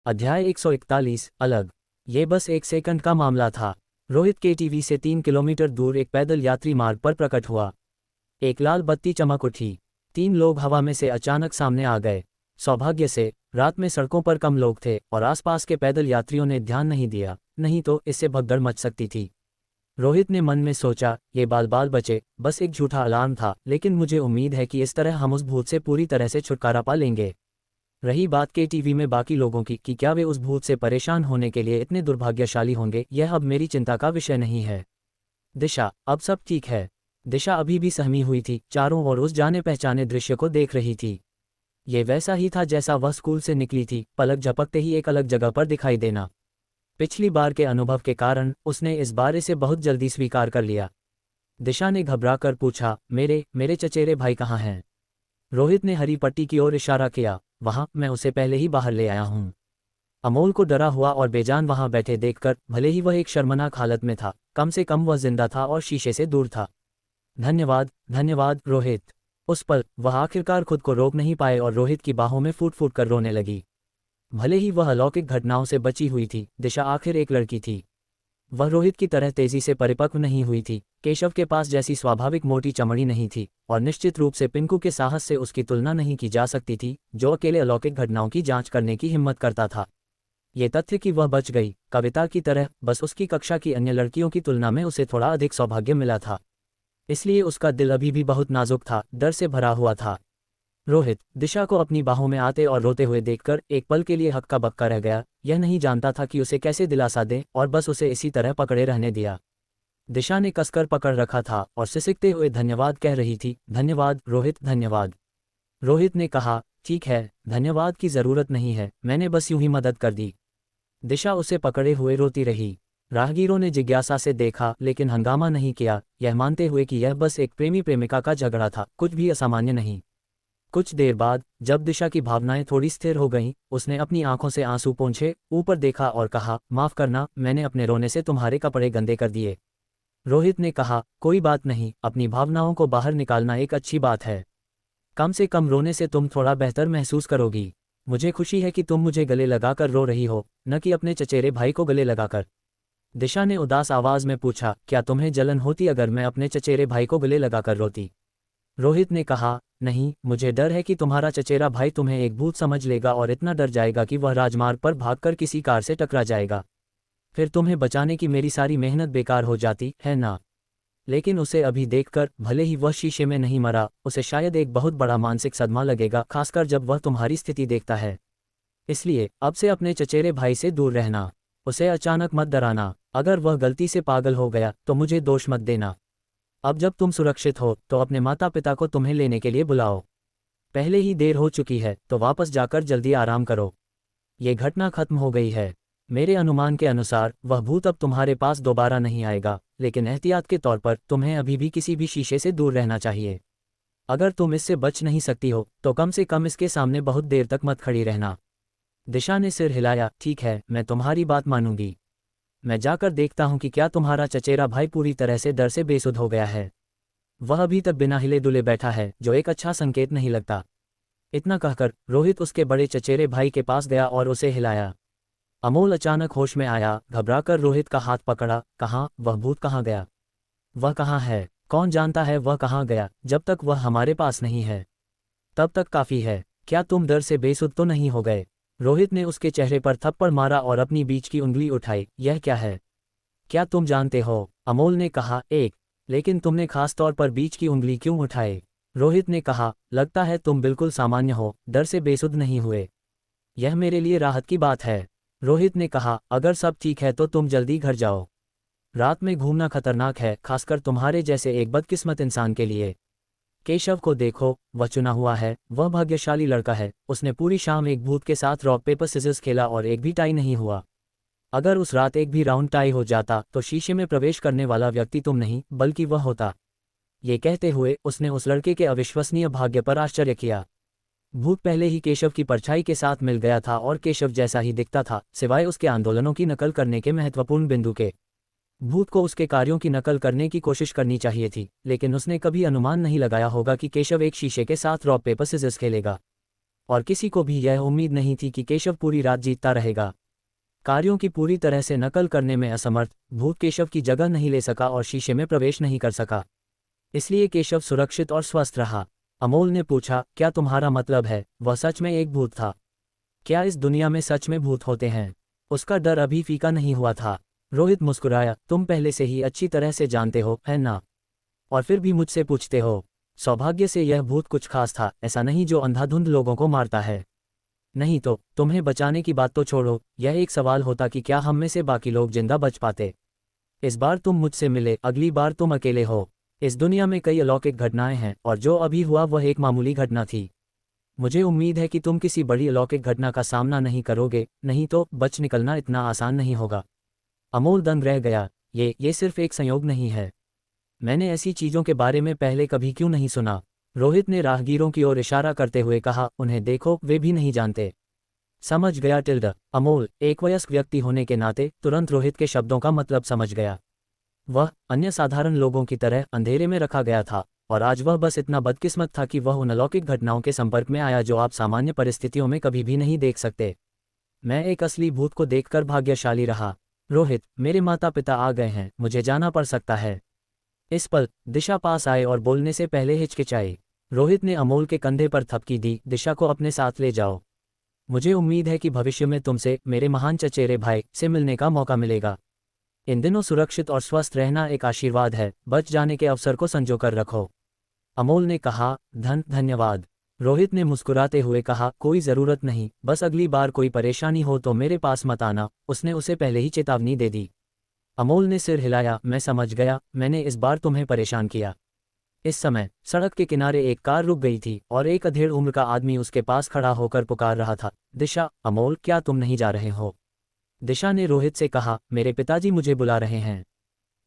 अध्याय 141 अलग। ये बस एक सेकंड का मामला था। रोहित के टीवी से 3 किलोमीटर दूर एक पैदल यात्री मार्ग पर प्रकट हुआ। एक लाल बत्ती चमक उठी। 3 लोग हवा में से अचानक सामने आ गए। सौभाग्य से रात में सड़कों पर कम लोग थे और आसपास के पैदल यात्रियों ने ध्यान नहीं दिया, नहीं तो इससे भगदड़ मच सकती थी। रोहित ने मन में सोचा, ये बाल बाल बचे, बस एक झूठा अलार्म था, लेकिन मुझे उम्मीद है कि इस तरह हम उस भूत से पूरी तरह से छुटकारा पा लेंगे। रही बात के टीवी में बाकी लोगों की कि क्या वे उस भूत से परेशान होने के लिए इतने दुर्भाग्यशाली होंगे, यह अब मेरी चिंता का विषय नहीं है। दिशा, अब सब ठीक है। दिशा अभी भी सहमी हुई थी, चारों ओर उस जाने पहचाने दृश्य को देख रही थी। ये वैसा ही था जैसा वह स्कूल से निकली थी, पलक झपकते ही एक अलग जगह पर दिखाई देना। पिछली बार के अनुभव के कारण उसने इस बार इसे बहुत जल्दी स्वीकार कर लिया। दिशा ने घबराकर पूछा, मेरे चचेरे भाई कहाँ हैं? रोहित ने हरी पट्टी की ओर इशारा किया। वहाँ, मैं उसे पहले ही बाहर ले आया हूँ। अमोल को डरा हुआ और बेजान वहाँ बैठे देखकर, भले ही वह एक शर्मनाक हालत में था, कम से कम वह जिंदा था और शीशे से दूर था। धन्यवाद, धन्यवाद रोहित। उस पल वह आखिरकार खुद को रोक नहीं पाए और रोहित की बाहों में फूट फूट कर रोने लगी। भले ही वह अलौकिक घटनाओं से बची हुई थी, दिशा आखिर एक लड़की थी। वह रोहित की तरह तेजी से परिपक्व नहीं हुई थी, केशव के पास जैसी स्वाभाविक मोटी चमड़ी नहीं थी, और निश्चित रूप से पिंकू के साहस से उसकी तुलना नहीं की जा सकती थी, जो अकेले अलौकिक घटनाओं की जांच करने की हिम्मत करता था। ये तथ्य कि वह बच गई, कविता की तरह, बस उसकी कक्षा की अन्य लड़कियों की तुलना में उसे थोड़ा अधिक सौभाग्य मिला था। इसलिए उसका दिल अभी भी बहुत नाजुक था, डर से भरा हुआ था। रोहित दिशा को अपनी बाहों में आते और रोते हुए देखकर एक पल के लिए हक्का बक्का रह गया। यह नहीं जानता था कि उसे कैसे दिलासा दे, और बस उसे इसी तरह पकड़े रहने दिया। दिशा ने कसकर पकड़ रखा था और सिसकते हुए धन्यवाद कह रही थी, धन्यवाद रोहित, धन्यवाद। रोहित ने कहा, ठीक है, धन्यवाद की जरूरत नहीं है, मैंने बस यूं ही मदद कर दी। दिशा उसे पकड़े हुए रोती रही। राहगीरों ने जिज्ञासा से देखा लेकिन हंगामा नहीं किया, यह मानते हुए कि यह बस एक प्रेमी प्रेमिका का झगड़ा था, कुछ भी असामान्य नहीं। कुछ देर बाद जब दिशा की भावनाएं थोड़ी स्थिर हो गईं, उसने अपनी आंखों से आंसू पोंछे, ऊपर देखा और कहा, माफ करना, मैंने अपने रोने से तुम्हारे कपड़े गंदे कर दिए। रोहित ने कहा, कोई बात नहीं, अपनी भावनाओं को बाहर निकालना एक अच्छी बात है। कम से कम रोने से तुम थोड़ा बेहतर महसूस करोगी। मुझे खुशी है कि तुम मुझे गले लगाकर रो रही हो, न कि अपने चचेरे भाई को गले लगाकर। दिशा ने उदास आवाज में पूछा, क्या तुम्हें जलन होती अगर मैं अपने चचेरे भाई को गले लगाकर रोती? रोहित ने कहा, नहीं, मुझे डर है कि तुम्हारा चचेरा भाई तुम्हें एक भूत समझ लेगा और इतना डर जाएगा कि वह राजमार्ग पर भागकर किसी कार से टकरा जाएगा। फिर तुम्हें बचाने की मेरी सारी मेहनत बेकार हो जाती है ना? लेकिन उसे अभी देखकर, भले ही वह शीशे में नहीं मरा, उसे शायद एक बहुत बड़ा मानसिक सदमा लगेगा, खासकर जब वह तुम्हारी स्थिति देखता है। इसलिए अब से अपने चचेरे भाई से दूर रहना। उसे अचानक मत डराना। अगर वह गलती से पागल हो गया तो मुझे दोष मत देना। अब जब तुम सुरक्षित हो तो अपने माता पिता को तुम्हें लेने के लिए बुलाओ। पहले ही देर हो चुकी है, तो वापस जाकर जल्दी आराम करो। ये घटना खत्म हो गई है। मेरे अनुमान के अनुसार वह भूत अब तुम्हारे पास दोबारा नहीं आएगा, लेकिन एहतियात के तौर पर तुम्हें अभी भी किसी भी शीशे से दूर रहना चाहिए। अगर तुम इससे बच नहीं सकती हो तो कम से कम इसके सामने बहुत देर तक मत खड़ी रहना। दिशा ने सिर हिलाया, ठीक है, मैं तुम्हारी बात मानूंगी। मैं जाकर देखता हूं कि क्या तुम्हारा चचेरा भाई पूरी तरह से डर से बेसुध हो गया है। वह अभी तक बिना हिले डुले बैठा है, जो एक अच्छा संकेत नहीं लगता। इतना कहकर रोहित उसके बड़े चचेरे भाई के पास गया और उसे हिलाया। अमोल अचानक होश में आया, घबराकर रोहित का हाथ पकड़ा। कहाँ, वह भूत कहाँ गया? वह कहाँ है? कौन जानता है वह कहाँ गया? जब तक वह हमारे पास नहीं है तब तक काफी है। क्या तुम डर से बेसुध तो नहीं हो गए? रोहित ने उसके चेहरे पर थप्पड़ मारा और अपनी बीच की उंगली उठाई। यह क्या है? क्या तुम जानते हो? अमोल ने कहा, एक। लेकिन तुमने खास तौर पर बीच की उंगली क्यों उठाई? रोहित ने कहा, लगता है तुम बिल्कुल सामान्य हो, डर से बेसुध नहीं हुए। यह मेरे लिए राहत की बात है। रोहित ने कहा, अगर सब ठीक है तो तुम जल्दी घर जाओ। रात में घूमना खतरनाक है, खासकर तुम्हारे जैसे एक बदकिस्मत इंसान के लिए। केशव को देखो, वह चुना हुआ है, वह भाग्यशाली लड़का है। उसने पूरी शाम एक भूत के साथ रॉक पेपर सिजर्स खेला और एक भी टाई नहीं हुआ। अगर उस रात एक भी राउंड टाई हो जाता तो शीशे में प्रवेश करने वाला व्यक्ति तुम नहीं बल्कि वह होता। ये कहते हुए उसने उस लड़के के अविश्वसनीय भाग्य पर आश्चर्य किया। भूत पहले ही केशव की परछाई के साथ मिल गया था और केशव जैसा ही दिखता था, सिवाय उसके आंदोलनों की नकल करने के महत्वपूर्ण बिंदु के। भूत को उसके कार्यों की नकल करने की कोशिश करनी चाहिए थी, लेकिन उसने कभी अनुमान नहीं लगाया होगा कि केशव एक शीशे के साथ रॉक पेपर सिजर्स खेलेगा। और किसी को भी यह उम्मीद नहीं थी कि केशव पूरी रात जीतता रहेगा। कार्यों की पूरी तरह से नकल करने में असमर्थ भूत केशव की जगह नहीं ले सका और शीशे में प्रवेश नहीं कर सका। इसलिए केशव सुरक्षित और स्वस्थ रहा। अमोल ने पूछा, क्या तुम्हारा मतलब है वह सच में एक भूत था? क्या इस दुनिया में सच में भूत होते हैं? उसका डर अभी फीका नहीं हुआ था। रोहित मुस्कुराया, तुम पहले से ही अच्छी तरह से जानते हो, है ना? और फिर भी मुझसे पूछते हो। सौभाग्य से यह भूत कुछ खास था, ऐसा नहीं जो अंधाधुंध लोगों को मारता है। नहीं तो तुम्हें बचाने की बात तो छोड़ो, यह एक सवाल होता कि क्या हम में से बाकी लोग जिंदा बच पाते। इस बार तुम मुझसे मिले, अगली बार तुम अकेले हो। इस दुनिया में कई अलौकिक घटनाएं हैं और जो अभी हुआ वह एक मामूली घटना थी। मुझे उम्मीद है कि तुम किसी बड़ी अलौकिक घटना का सामना नहीं करोगे, नहीं तो बच निकलना इतना आसान नहीं होगा। अमोल दंग रह गया। ये सिर्फ एक संयोग नहीं है। मैंने ऐसी चीज़ों के बारे में पहले कभी क्यों नहीं सुना? रोहित ने राहगीरों की ओर इशारा करते हुए कहा, उन्हें देखो, वे भी नहीं जानते। समझ गया टिल्ड। अमोल एक वयस्क व्यक्ति होने के नाते तुरंत रोहित के शब्दों का मतलब समझ गया। वह अन्य साधारण लोगों की तरह अंधेरे में रखा गया था और आज वह बस इतना बदकिस्मत था कि वह उन अलौकिक घटनाओं के संपर्क में आया जो आप सामान्य परिस्थितियों में कभी भी नहीं देख सकते। मैं एक असली भूत को देखकर भाग्यशाली रहा। रोहित, मेरे माता पिता आ गए हैं, मुझे जाना पड़ सकता है। इस पल दिशा पास आए और बोलने से पहले हिचकिचाई। रोहित ने अमोल के कंधे पर थपकी दी, दिशा को अपने साथ ले जाओ। मुझे उम्मीद है कि भविष्य में तुमसे, मेरे महान चचेरे भाई, से मिलने का मौका मिलेगा। इन दिनों सुरक्षित और स्वस्थ रहना एक आशीर्वाद है, बच जाने के अवसर को संजो कर रखो। अमोल ने कहा, धन्यवाद। रोहित ने मुस्कुराते हुए कहा, कोई ज़रूरत नहीं, बस अगली बार कोई परेशानी हो तो मेरे पास मत आना। उसने उसे पहले ही चेतावनी दे दी। अमोल ने सिर हिलाया, मैं समझ गया, मैंने इस बार तुम्हें परेशान किया। इस समय सड़क के किनारे एक कार रुक गई थी और एक अधेड़ उम्र का आदमी उसके पास खड़ा होकर पुकार रहा था, दिशा। अमोल, क्या तुम नहीं जा रहे हो? दिशा ने रोहित से कहा, मेरे पिताजी मुझे बुला रहे हैं।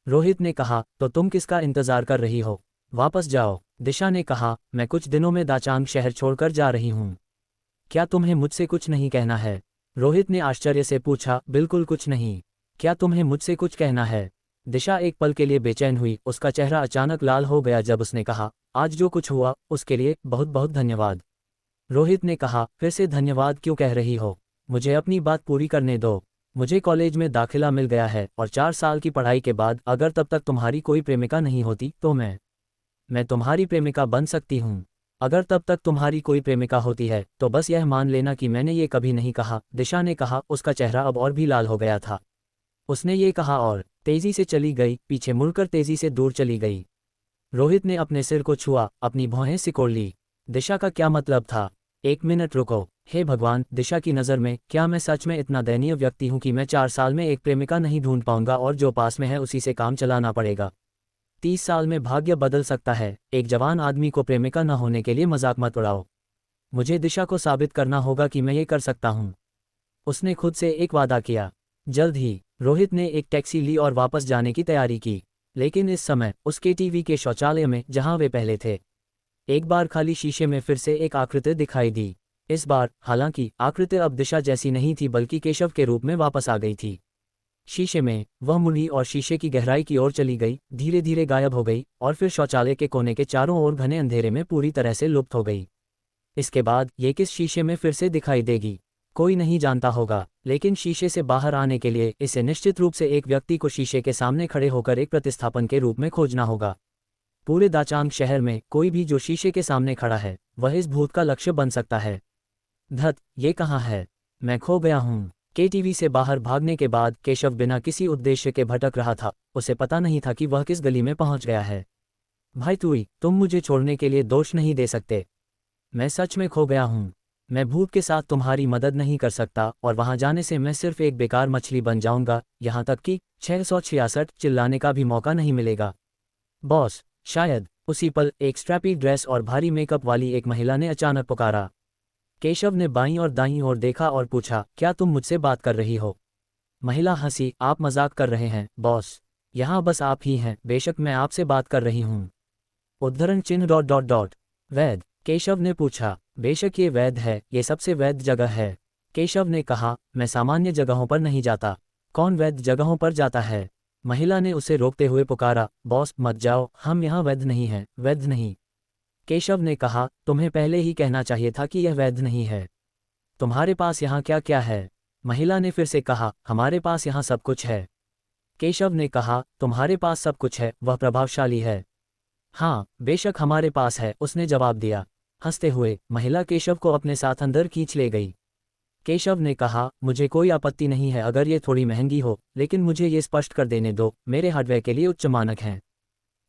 रोहित ने कहा, तो तुम किसका इंतजार कर रही हो? वापस जाओ। दिशा ने कहा, मैं कुछ दिनों में दाचांग शहर छोड़कर जा रही हूँ। क्या तुम्हें मुझसे कुछ नहीं कहना है? रोहित ने आश्चर्य से पूछा, बिल्कुल कुछ नहीं। क्या तुम्हें मुझसे कुछ कहना है? दिशा एक पल के लिए बेचैन हुई, उसका चेहरा अचानक लाल हो गया जब उसने कहा, आज जो कुछ हुआ उसके लिए बहुत बहुत धन्यवाद। रोहित ने कहा, फिर से धन्यवाद क्यों कह रही हो? मुझे अपनी बात पूरी करने दो। मुझे कॉलेज में दाखिला मिल गया है और 4 साल की पढ़ाई के बाद अगर तब तक तुम्हारी कोई प्रेमिका नहीं होती तो मैं तुम्हारी प्रेमिका बन सकती हूँ। अगर तब तक तुम्हारी कोई प्रेमिका होती है तो बस यह मान लेना कि मैंने ये कभी नहीं कहा। दिशा ने कहा, उसका चेहरा अब और भी लाल हो गया था। उसने ये कहा और तेजी से चली गई, पीछे मुड़कर तेजी से दूर चली गई। रोहित ने अपने सिर को छुआ, अपनी भौहें सिकोड़ ली। दिशा का क्या मतलब था? एक मिनट रुको। हे भगवान, दिशा की नज़र में क्या मैं सच में इतना दयनीय व्यक्ति हूँ कि मैं 4 साल में एक प्रेमिका नहीं ढूंढ पाऊंगा और जो पास में है उसी से काम चलाना पड़ेगा? 30 साल में भाग्य बदल सकता है। एक जवान आदमी को प्रेमिका न होने के लिए मजाक मत उड़ाओ। मुझे दिशा को साबित करना होगा कि मैं ये कर सकता हूँ। उसने खुद से एक वादा किया। जल्द ही रोहित ने एक टैक्सी ली और वापस जाने की तैयारी की। लेकिन इस समय उसके टीवी के शौचालय में, जहां वे पहले थे, एक बार खाली शीशे में फिर से एक आकृति दिखाई दी। इस बार हालांकि आकृति अब दिशा जैसी नहीं थी बल्कि केशव के रूप में वापस आ गई थी। शीशे में वह मुड़ी और शीशे की गहराई की ओर चली गई, धीरे धीरे गायब हो गई और फिर शौचालय के कोने के चारों ओर घने अंधेरे में पूरी तरह से लुप्त हो गई। इसके बाद ये किस शीशे में फिर से दिखाई देगी, कोई नहीं जानता होगा, लेकिन शीशे से बाहर आने के लिए इसे निश्चित रूप से एक व्यक्ति को शीशे के सामने खड़े होकर एक प्रतिस्थापन के रूप में खोजना होगा। पूरे दाचांग शहर में कोई भी जो शीशे के सामने खड़ा है वह इस भूत का लक्ष्य बन सकता है। धत, ये कहाँ है? मैं खो गया हूँ। केटीवी से बाहर भागने के बाद केशव बिना किसी उद्देश्य के भटक रहा था। उसे पता नहीं था कि वह किस गली में पहुंच गया है। भाई तुई, तुम मुझे छोड़ने के लिए दोष नहीं दे सकते। मैं सच में खो गया हूँ। मैं भूत के साथ तुम्हारी मदद नहीं कर सकता और वहां जाने से मैं सिर्फ एक बेकार मछली बन जाऊंगा, यहाँ तक कि 666 चिल्लाने का भी मौका नहीं मिलेगा। बॉस। शायद उसी पल एक स्ट्रैपी ड्रेस और भारी मेकअप वाली एक महिला ने अचानक पुकारा। केशव ने बाईं और दाईं ओर देखा और पूछा, क्या तुम मुझसे बात कर रही हो? महिला हंसी, आप मजाक कर रहे हैं बॉस। यहाँ बस आप ही हैं, बेशक मैं आपसे बात कर रही हूँ। उद्धरण चिन्ह ... वैध? केशव ने पूछा। बेशक ये वैध है, ये सबसे वैध जगह है। केशव ने कहा, मैं सामान्य जगहों पर नहीं जाता। कौन वैध जगहों पर जाता है? महिला ने उसे रोकते हुए पुकारा, बॉस मत जाओ, हम यहाँ वैध नहीं हैं, वैध नहीं। केशव ने कहा, तुम्हें पहले ही कहना चाहिए था कि यह वैध नहीं है। तुम्हारे पास यहाँ क्या क्या है? महिला ने फिर से कहा, हमारे पास यहाँ सब कुछ है। केशव ने कहा, तुम्हारे पास सब कुछ है, वह प्रभावशाली है। हाँ, बेशक हमारे पास है, उसने जवाब दिया। हंसते हुए महिला केशव को अपने साथ अंदर खींच ले गई। केशव ने कहा, मुझे कोई आपत्ति नहीं है अगर ये थोड़ी महंगी हो, लेकिन मुझे ये स्पष्ट कर देने दो, मेरे हार्डवेयर के लिए उच्च मानक हैं।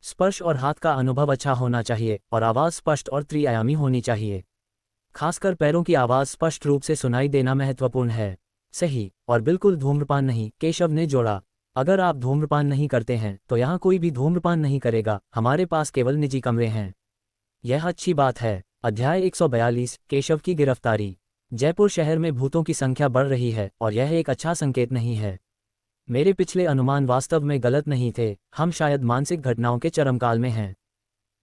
स्पर्श और हाथ का अनुभव अच्छा होना चाहिए और आवाज़ स्पष्ट और त्रिआयामी होनी चाहिए। खासकर पैरों की आवाज़ स्पष्ट रूप से सुनाई देना महत्वपूर्ण है। सही, और बिल्कुल धूम्रपान नहीं, केशव ने जोड़ा। अगर आप धूम्रपान नहीं करते हैं तो यहाँ कोई भी धूम्रपान नहीं करेगा, हमारे पास केवल निजी कमरे हैं। यह अच्छी बात है। अध्याय 142, केशव की गिरफ्तारी। जयपुर शहर में भूतों की संख्या बढ़ रही है और यह एक अच्छा संकेत नहीं है। मेरे पिछले अनुमान वास्तव में गलत नहीं थे, हम शायद मानसिक घटनाओं के चरमकाल में हैं।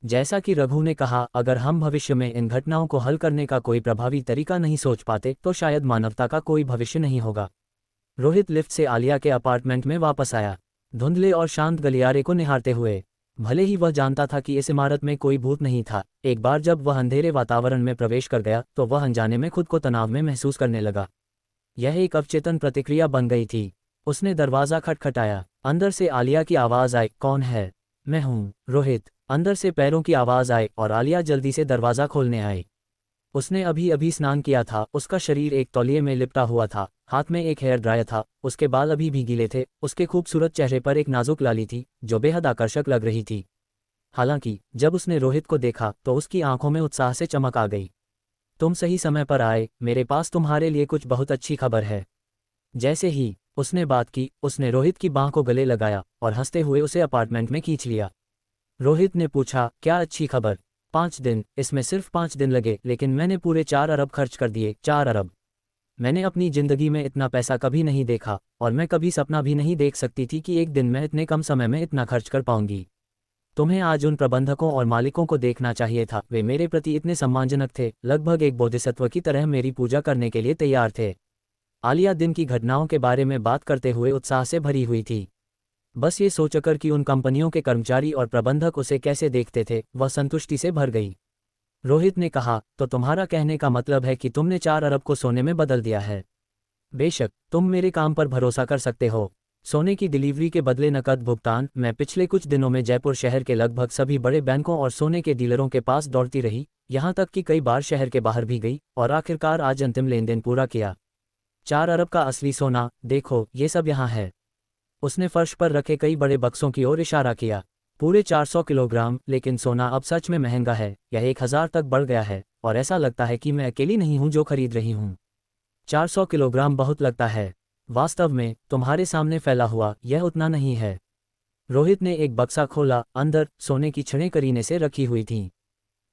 जैसा कि रघु ने कहा, अगर हम भविष्य में इन घटनाओं को हल करने का कोई प्रभावी तरीका नहीं सोच पाते तो शायद मानवता का कोई भविष्य नहीं होगा। रोहित लिफ्ट से आलिया के अपार्टमेंट में वापस आया, धुंधले और शांत गलियारे को निहारते हुए। भले ही वह जानता था कि इस इमारत में कोई भूत नहीं था, एक बार जब वह अंधेरे वातावरण में प्रवेश कर गया तो वह अनजाने में खुद को तनाव में महसूस करने लगा। यह एक अवचेतन प्रतिक्रिया बन गई थी। उसने दरवाज़ा खटखटाया। अंदर से आलिया की आवाज़ आई, कौन है? मैं हूँ, रोहित। अंदर से पैरों की आवाज़ आई और आलिया जल्दी से दरवाज़ा खोलने आई। उसने अभी अभी स्नान किया था, उसका शरीर एक तौलिए में लिपटा हुआ था, हाथ में एक हेयर ड्रायर था, उसके बाल अभी भी गीले थे, उसके खूबसूरत चेहरे पर एक नाजुक लाली थी जो बेहद आकर्षक लग रही थी। हालांकि जब उसने रोहित को देखा तो उसकी आंखों में उत्साह से चमक आ गई। तुम सही समय पर आए, मेरे पास तुम्हारे लिए कुछ बहुत अच्छी खबर है। जैसे ही उसने बात की, उसने रोहित की बांह को गले लगाया और हंसते हुए उसे अपार्टमेंट में खींच लिया। रोहित ने पूछा, क्या अच्छी खबर? 5 दिन, इसमें सिर्फ 5 दिन लगे, लेकिन मैंने पूरे 4 अरब खर्च कर दिए। 4 अरब! मैंने अपनी जिंदगी में इतना पैसा कभी नहीं देखा और मैं कभी सपना भी नहीं देख सकती थी कि एक दिन मैं इतने कम समय में इतना खर्च कर पाऊंगी। तुम्हें आज उन प्रबंधकों और मालिकों को देखना चाहिए था, वे मेरे प्रति इतने सम्मानजनक थे, लगभग एक बोधिसत्व की तरह मेरी पूजा करने के लिए तैयार थे। आलिया दिन की घटनाओं के बारे में बात करते हुए उत्साह से भरी हुई थी। बस ये सोचकर कि उन कंपनियों के कर्मचारी और प्रबंधक उसे कैसे देखते थे, वह संतुष्टि से भर गई। रोहित ने कहा, तो तुम्हारा कहने का मतलब है कि तुमने 4 अरब को सोने में बदल दिया है? बेशक, तुम मेरे काम पर भरोसा कर सकते हो। सोने की डिलीवरी के बदले नकद भुगतान। मैं पिछले कुछ दिनों में जयपुर शहर के लगभग सभी बड़े बैंकों और सोने के डीलरों के पास दौड़ती रही, यहाँ तक कि कई बार शहर के बाहर भी गई और आखिरकार आज अंतिम लेनदेन पूरा किया। 4 अरब का असली सोना, देखो, ये सब यहाँ है। उसने फर्श पर रखे कई बड़े बक्सों की ओर इशारा किया। पूरे 400 किलोग्राम, लेकिन सोना अब सच में महंगा है, यह 1000 तक बढ़ गया है और ऐसा लगता है कि मैं अकेली नहीं हूँ जो खरीद रही हूँ। 400 किलोग्राम बहुत लगता है। वास्तव में तुम्हारे सामने फैला हुआ यह उतना नहीं है। रोहित ने एक बक्सा खोला, अंदर सोने की छड़ें करीने से रखी हुई थीं।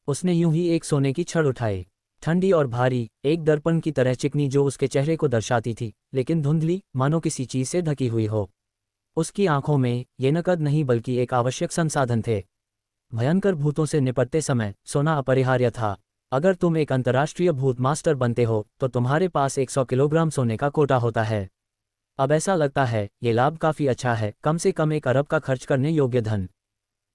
उसने यूं ही एक सोने की छड़ उठाई, ठंडी और भारी, एक दर्पण की तरह चिकनी जो उसके चेहरे को दर्शाती थी, लेकिन धुंधली, मानो किसी चीज से ढकी हुई हो। उसकी आंखों में ये नकद नहीं बल्कि एक आवश्यक संसाधन थे। भयंकर भूतों से निपटते समय सोना अपरिहार्य था। अगर तुम एक अंतर्राष्ट्रीय भूत मास्टर बनते हो तो तुम्हारे पास 100 किलोग्राम सोने का कोटा होता है। अब ऐसा लगता है ये लाभ काफ़ी अच्छा है, कम से कम 1 अरब का खर्च करने योग्य धन।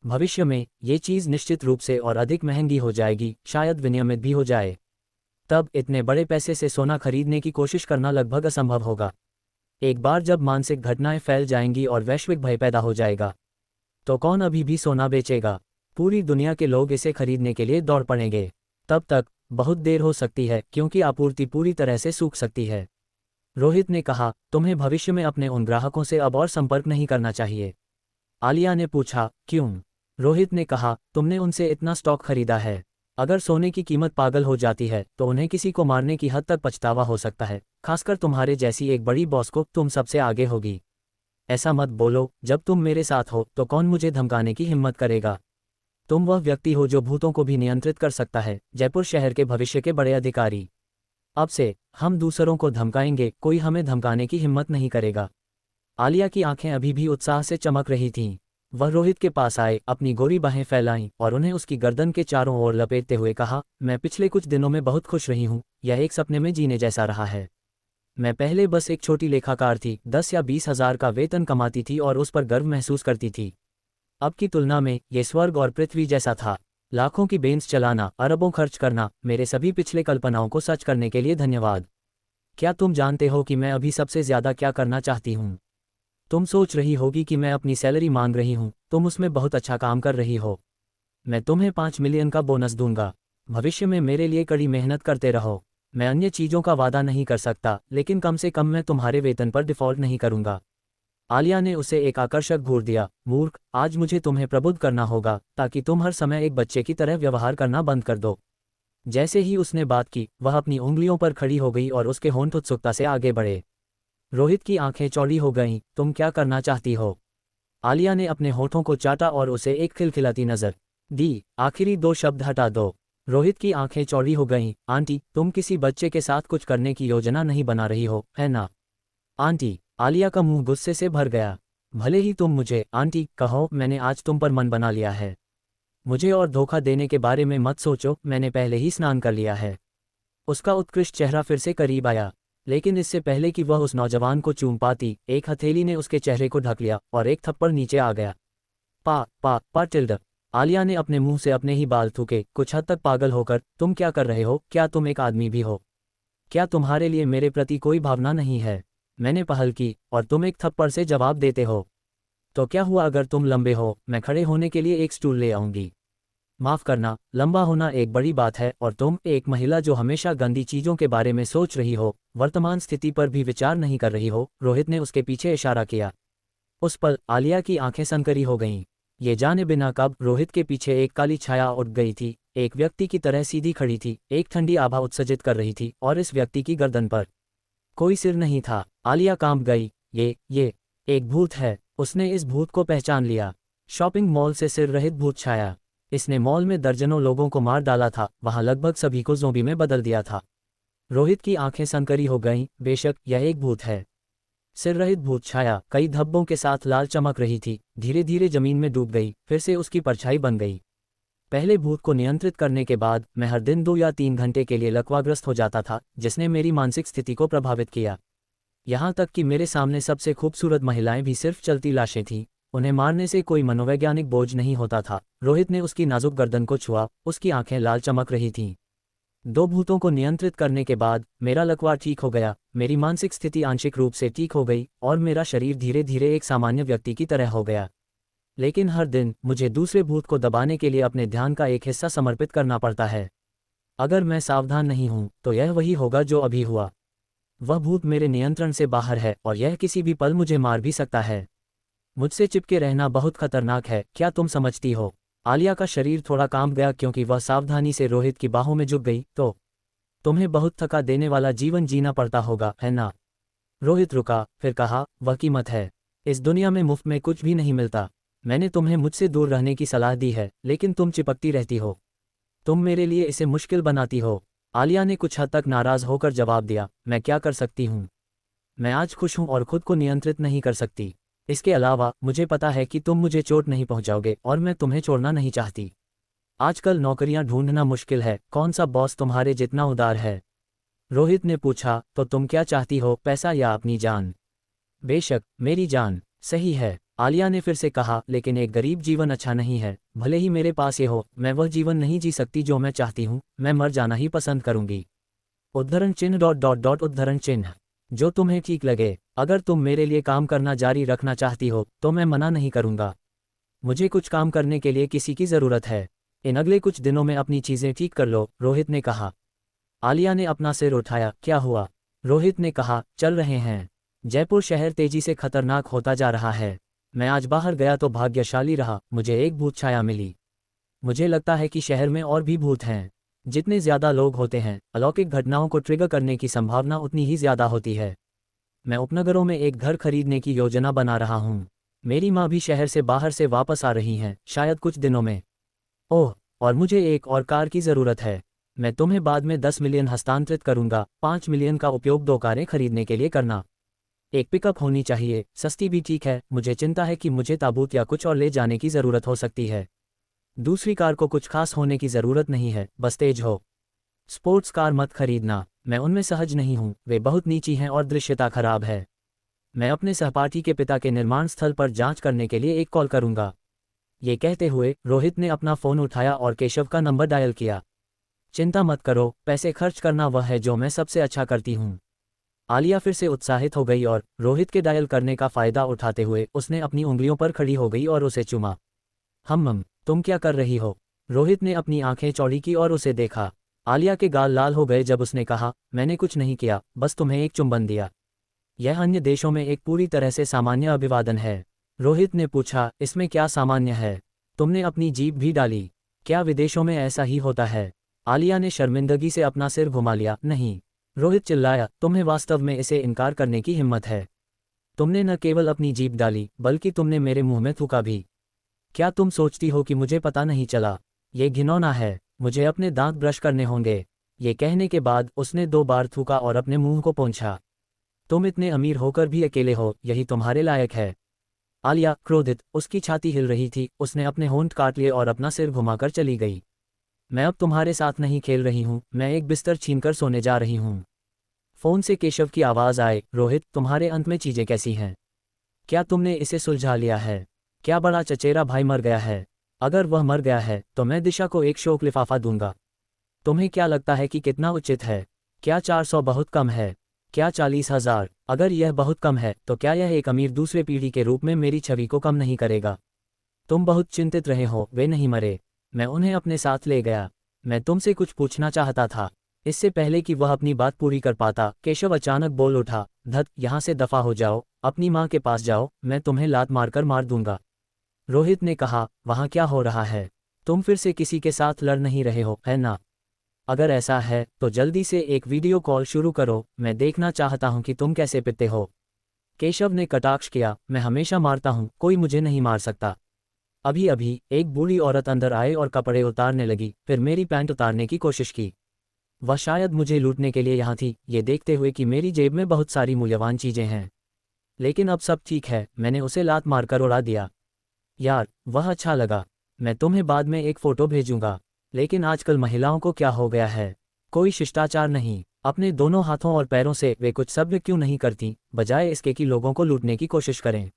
भविष्य में ये चीज़ निश्चित रूप से और अधिक महंगी हो जाएगी, शायद विनियमित भी हो जाए। तब इतने बड़े पैसे से सोना खरीदने की कोशिश करना लगभग असंभव होगा। एक बार जब मानसिक घटनाएं फैल जाएंगी और वैश्विक भय पैदा हो जाएगा तो कौन अभी भी सोना बेचेगा? पूरी दुनिया के लोग इसे खरीदने के लिए दौड़ पड़ेंगे। तब तक बहुत देर हो सकती है क्योंकि आपूर्ति पूरी तरह से सूख सकती है। रोहित ने कहा, तुम्हें भविष्य में अपने उन ग्राहकों से अब और संपर्क नहीं करना चाहिए। आलिया ने पूछा, क्यों? रोहित ने कहा, तुमने उनसे इतना स्टॉक खरीदा है, अगर सोने की कीमत पागल हो जाती है तो उन्हें किसी को मारने की हद तक पछतावा हो सकता है, खासकर तुम्हारे जैसी एक बड़ी बॉस को, तुम सबसे आगे होगी। ऐसा मत बोलो, जब तुम मेरे साथ हो तो कौन मुझे धमकाने की हिम्मत करेगा? तुम वह व्यक्ति हो जो भूतों को भी नियंत्रित कर सकता है, जयपुर शहर के भविष्य के बड़े अधिकारी। अब से हम दूसरों को धमकाएंगे, कोई हमें धमकाने की हिम्मत नहीं करेगा। आलिया की आंखें अभी भी उत्साह से चमक रही थीं। वह रोहित के पास आए, अपनी गोरी बाहें फैलाईं और उन्हें उसकी गर्दन के चारों ओर लपेटते हुए कहा, मैं पिछले कुछ दिनों में बहुत खुश रही हूँ, यह एक सपने में जीने जैसा रहा है। मैं पहले बस एक छोटी लेखाकार थी, 10 या 20 हज़ार का वेतन कमाती थी और उस पर गर्व महसूस करती थी। अब की तुलना में ये स्वर्ग और पृथ्वी जैसा था। लाखों की बेंस चलाना, अरबों खर्च करना, मेरे सभी पिछले कल्पनाओं को सच करने के लिए धन्यवाद। क्या तुम जानते हो कि मैं अभी सबसे ज्यादा क्या करना चाहती हूँ? तुम सोच रही होगी कि मैं अपनी सैलरी मांग रही हूँ, तुम उसमें बहुत अच्छा काम कर रही हो। मैं तुम्हें 5 मिलियन का बोनस दूंगा। भविष्य में मेरे लिए कड़ी मेहनत करते रहो। मैं अन्य चीज़ों का वादा नहीं कर सकता, लेकिन कम से कम मैं तुम्हारे वेतन पर डिफ़ॉल्ट नहीं करूंगा। आलिया ने उसे एक आकर्षक घूर दिया। मूर्ख, आज मुझे तुम्हें प्रबुद्ध करना होगा ताकि तुम हर समय एक बच्चे की तरह व्यवहार करना बंद कर दो। जैसे ही उसने बात की, वह अपनी उंगलियों पर खड़ी हो गई और उसके होंठ उत्सुकता से आगे बढ़े। रोहित की आंखें चौड़ी हो गईं। तुम क्या करना चाहती हो? आलिया ने अपने होठों को चाटा और उसे एक खिलखिलाती नजर दी। आखिरी 2 शब्द हटा दो। रोहित की आंखें चौड़ी हो गईं। आंटी, तुम किसी बच्चे के साथ कुछ करने की योजना नहीं बना रही हो, है ना? आंटी। आलिया का मुंह गुस्से से भर गया। भले ही तुम मुझे आंटी कहो, मैंने आज तुम पर मन बना लिया है। मुझे और धोखा देने के बारे में मत सोचो, मैंने पहले ही स्नान कर लिया है। उसका उत्कृष्ट चेहरा फिर से करीब आया, लेकिन इससे पहले कि वह उस नौजवान को चूम पाती, एक हथेली ने उसके चेहरे को ढक लिया और एक थप्पड़ नीचे आ गया। पा टिल्ड। आलिया ने अपने मुंह से अपने ही बाल थूके, कुछ हद तक पागल होकर। तुम क्या कर रहे हो? क्या तुम एक आदमी भी हो? क्या तुम्हारे लिए मेरे प्रति कोई भावना नहीं है? मैंने पहल की और तुम एक थप्पड़ से जवाब देते हो। तो क्या हुआ अगर तुम लंबे हो? मैं खड़े होने के लिए एक स्टूल ले आऊंगी। माफ करना, लंबा होना एक बड़ी बात है और तुम एक महिला जो हमेशा गंदी चीजों के बारे में सोच रही हो, वर्तमान स्थिति पर भी विचार नहीं कर रही हो। रोहित ने उसके पीछे इशारा किया। उस पल आलिया की आंखें सनकरी हो गईं। ये जाने बिना कब रोहित के पीछे एक काली छाया उठ गई थी, एक व्यक्ति की तरह सीधी खड़ी थी, एक ठंडी आभा उत्सर्जित कर रही थी और इस व्यक्ति की गर्दन पर कोई सिर नहीं था। आलिया कांप गई। ये एक भूत है। उसने इस भूत को पहचान लिया। शॉपिंग मॉल से सिर रहित भूत छाया। इसने मॉल में दर्जनों लोगों को मार डाला था, वहां लगभग सभी को ज़ोंबी में बदल दिया था। रोहित की आंखें सनकरी हो गईं। बेशक यह एक भूत है। सिर रहित भूत छाया कई धब्बों के साथ लाल चमक रही थी, धीरे धीरे जमीन में डूब गई, फिर से उसकी परछाई बन गई। पहले भूत को नियंत्रित करने के बाद मैं हर दिन 2 या 3 घंटे के लिए लकवाग्रस्त हो जाता था, जिसने मेरी मानसिक स्थिति को प्रभावित किया। यहाँ तक कि मेरे सामने सबसे खूबसूरत महिलाएं भी सिर्फ चलती लाशें थीं। उन्हें मारने से कोई मनोवैज्ञानिक बोझ नहीं होता था। रोहित ने उसकी नाजुक गर्दन को छुआ, उसकी आंखें लाल चमक रही थीं। 2 भूतों को नियंत्रित करने के बाद मेरा लकवा ठीक हो गया, मेरी मानसिक स्थिति आंशिक रूप से ठीक हो गई और मेरा शरीर धीरे धीरे एक सामान्य व्यक्ति की तरह हो गया। लेकिन हर दिन मुझे दूसरे भूत को दबाने के लिए अपने ध्यान का एक हिस्सा समर्पित करना पड़ता है। अगर मैं सावधान नहीं हूं तो यह वही होगा जो अभी हुआ। वह भूत मेरे नियंत्रण से बाहर है और यह किसी भी पल मुझे मार भी सकता है। मुझसे चिपके रहना बहुत खतरनाक है, क्या तुम समझती हो? आलिया का शरीर थोड़ा कांप गया क्योंकि वह सावधानी से रोहित की बाहों में झुक गई। तो तुम्हें बहुत थका देने वाला जीवन जीना पड़ता होगा, है ना? रोहित रुका, फिर कहा, वह कीमत है। इस दुनिया में मुफ्त में कुछ भी नहीं मिलता। मैंने तुम्हें मुझसे दूर रहने की सलाह दी है, लेकिन तुम चिपकती रहती हो। तुम मेरे लिए इसे मुश्किल बनाती हो। आलिया ने कुछ हद तक नाराज होकर जवाब दिया, मैं क्या कर सकती हूँ? मैं आज खुश हूँ और खुद को नियंत्रित नहीं कर सकती। इसके अलावा मुझे पता है कि तुम मुझे चोट नहीं पहुंचाओगे और मैं तुम्हें छोड़ना नहीं चाहती। आजकल नौकरियां ढूंढना मुश्किल है, कौन सा बॉस तुम्हारे जितना उदार है? रोहित ने पूछा, तो तुम क्या चाहती हो, पैसा या अपनी जान? बेशक, मेरी जान। सही है, आलिया ने फिर से कहा, लेकिन एक गरीब जीवन अच्छा नहीं है। भले ही मेरे पास ये हो, मैं वह जीवन नहीं जी सकती जो मैं चाहती हूँ। मैं मर जाना ही पसंद करूंगी। उद्धरण चिन्ह डॉट डॉट डॉट उद्धरण चिन्ह। जो तुम्हें ठीक लगे। अगर तुम मेरे लिए काम करना जारी रखना चाहती हो तो मैं मना नहीं करूंगा। मुझे कुछ काम करने के लिए किसी की ज़रूरत है। इन अगले कुछ दिनों में अपनी चीज़ें ठीक कर लो, रोहित ने कहा। आलिया ने अपना सिर उठाया। क्या हुआ? रोहित ने कहा, चल रहे हैं। जयपुर शहर तेजी से खतरनाक होता जा रहा है। मैं आज बाहर गया तो भाग्यशाली रहा, मुझे एक भूत छाया मिली। मुझे लगता है कि शहर में और भी भूत हैं। जितने ज़्यादा लोग होते हैं, अलौकिक घटनाओं को ट्रिगर करने की संभावना उतनी ही ज़्यादा होती है। मैं उपनगरों में एक घर खरीदने की योजना बना रहा हूँ। मेरी माँ भी शहर से बाहर से वापस आ रही हैं, शायद कुछ दिनों में। ओह, और मुझे एक और कार की ज़रूरत है। मैं तुम्हें बाद में 10 मिलियन हस्तांतरित करूंगा। 5 मिलियन का उपयोग 2 कारें खरीदने के लिए करना। एक पिकअप होनी चाहिए, सस्ती भी ठीक है। मुझे चिंता है कि मुझे ताबूत या कुछ और ले जाने की ज़रूरत हो सकती है। दूसरी कार को कुछ खास होने की ज़रूरत नहीं है, बस तेज हो। स्पोर्ट्स कार मत खरीदना, मैं उनमें सहज नहीं हूँ, वे बहुत नीची हैं और दृश्यता खराब है। मैं अपने सहपाठी के पिता के निर्माण स्थल पर जांच करने के लिए एक कॉल करूंगा। ये कहते हुए रोहित ने अपना फ़ोन उठाया और केशव का नंबर डायल किया। चिंता मत करो, पैसे खर्च करना वह है जो मैं सबसे अच्छा करती हूँ। आलिया फिर से उत्साहित हो गई और रोहित के डायल करने का फ़ायदा उठाते हुए उसने अपनी उंगलियों पर खड़ी हो गई और उसे चूमा। तुम क्या कर रही हो? रोहित ने अपनी आंखें चौड़ी की और उसे देखा। आलिया के गाल लाल हो गए जब उसने कहा, मैंने कुछ नहीं किया, बस तुम्हें एक चुंबन दिया। यह अन्य देशों में एक पूरी तरह से सामान्य अभिवादन है। रोहित ने पूछा, इसमें क्या सामान्य है? तुमने अपनी जीभ भी डाली। क्या विदेशों में ऐसा ही होता है? आलिया ने शर्मिंदगी से अपना सिर घुमा लिया। नहीं। रोहित चिल्लाया, तुम्हें वास्तव में इसे इनकार करने की हिम्मत है? तुमने न केवल अपनी जीभ डाली बल्कि तुमने मेरे मुंह में थूका भी। क्या तुम सोचती हो कि मुझे पता नहीं चला? ये घिनौना है, मुझे अपने दांत ब्रश करने होंगे। ये कहने के बाद उसने 2 बार थूका और अपने मुंह को पोंछा। तुम इतने अमीर होकर भी अकेले हो, यही तुम्हारे लायक है। आलिया क्रोधित, उसकी छाती हिल रही थी, उसने अपने होंठ काट लिए और अपना सिर घुमाकर चली गई। मैं अब तुम्हारे साथ नहीं खेल रही हूँ, मैं एक बिस्तर छीनकर सोने जा रही हूँ। फोन से केशव की आवाज़ आए, रोहित तुम्हारे अंत में चीज़ें कैसी हैं? क्या तुमने इसे सुलझा लिया है? क्या बड़ा चचेरा भाई मर गया है? अगर वह मर गया है तो मैं दिशा को एक शोक लिफाफा दूंगा। तुम्हें क्या लगता है कि कितना उचित है? क्या 400 बहुत कम है? क्या 40,000? अगर यह बहुत कम है तो क्या यह एक अमीर दूसरे पीढ़ी के रूप में मेरी छवि को कम नहीं करेगा? तुम बहुत चिंतित रहे हो, वे नहीं मरे। मैं उन्हें अपने साथ ले गया। मैं तुमसे कुछ पूछना चाहता था। इससे पहले कि वह अपनी बात पूरी कर पाता, केशव अचानक बोल उठा, धत, यहाँ से दफा हो जाओ, अपनी माँ के पास जाओ, मैं तुम्हें लात मारकर मार दूंगा। रोहित ने कहा, वहाँ क्या हो रहा है? तुम फिर से किसी के साथ लड़ नहीं रहे हो, है ना? अगर ऐसा है तो जल्दी से एक वीडियो कॉल शुरू करो, मैं देखना चाहता हूँ कि तुम कैसे पिटते हो। केशव ने कटाक्ष किया, मैं हमेशा मारता हूँ, कोई मुझे नहीं मार सकता। अभी अभी एक बूढ़ी औरत अंदर आए और कपड़े उतारने लगी, फिर मेरी पैंट उतारने की कोशिश की। वह शायद मुझे लूटने के लिए यहाँ थी, ये देखते हुए कि मेरी जेब में बहुत सारी मूल्यवान चीज़ें हैं। लेकिन अब सब ठीक है, मैंने उसे लात मारकर उड़ा दिया। यार, वह अच्छा लगा। मैं तुम्हें बाद में एक फ़ोटो भेजूंगा। लेकिन आजकल महिलाओं को क्या हो गया है? कोई शिष्टाचार नहीं। अपने दोनों हाथों और पैरों से वे कुछ सभ्य क्यों नहीं करती, बजाय इसके कि लोगों को लूटने की कोशिश करें।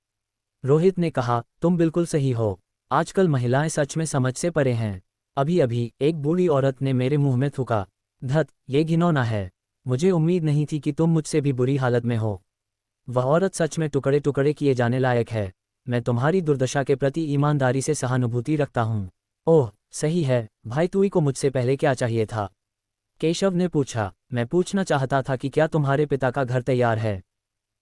रोहित ने कहा, तुम बिल्कुल सही हो। आजकल महिलाएं सच में समझ से परे हैं। अभी अभी एक बूढ़ी औरत ने मेरे मुंह में थूका। धत, ये घिनौना है। मुझे उम्मीद नहीं थी कि तुम मुझसे भी बुरी हालत में हो। वह औरत सच में टुकड़े टुकड़े किए जाने लायक है। मैं तुम्हारी दुर्दशा के प्रति ईमानदारी से सहानुभूति रखता हूँ। ओह, सही है, भाई तुई को मुझसे पहले क्या चाहिए था? केशव ने पूछा। मैं पूछना चाहता था कि क्या तुम्हारे पिता का घर तैयार है?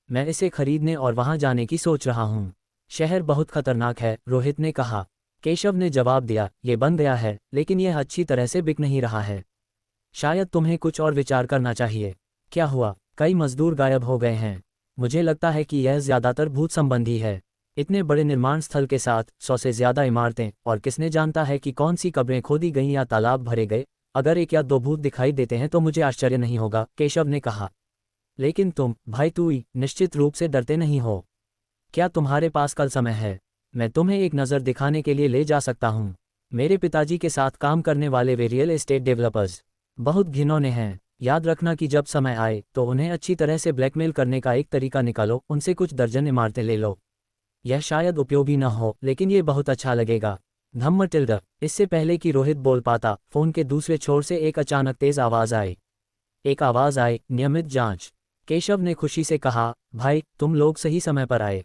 मैं इसे खरीदने और वहां जाने की सोच रहा हूँ। शहर बहुत खतरनाक है, रोहित ने कहा। केशव ने जवाब दिया, ये बन गया है, लेकिन यह अच्छी तरह से बिक नहीं रहा है। शायद तुम्हें कुछ और विचार करना चाहिए। क्या हुआ? कई मजदूर गायब हो गए हैं। मुझे लगता है कि यह ज्यादातर भूत संबंधी है। इतने बड़े निर्माण स्थल के साथ 100 से ज्यादा इमारतें, और किसने जानता है कि कौन सी कब्रें खोदी गईं या तालाब भरे गए। अगर 1 या 2 भूत दिखाई देते हैं तो मुझे आश्चर्य नहीं होगा, केशव ने कहा। लेकिन तुम, भाई तुई, निश्चित रूप से डरते नहीं हो। क्या तुम्हारे पास कल समय है? मैं तुम्हें एक नज़र दिखाने के लिए ले जा सकता हूँ। मेरे पिताजी के साथ काम करने वाले वे रियल एस्टेट डेवलपर्स बहुत घिनौने हैं। याद रखना कि जब समय आए तो उन्हें अच्छी तरह से ब्लैकमेल करने का एक तरीका निकालो, उनसे कुछ दर्जन इमारतें ले लो। यह शायद उपयोगी न हो, लेकिन ये बहुत अच्छा लगेगा। धम्म टिल्ड। इससे पहले कि रोहित बोल पाता, फोन के दूसरे छोर से एक अचानक तेज आवाज आई। नियमित जांच। केशव ने खुशी से कहा, भाई तुम लोग सही समय पर आए।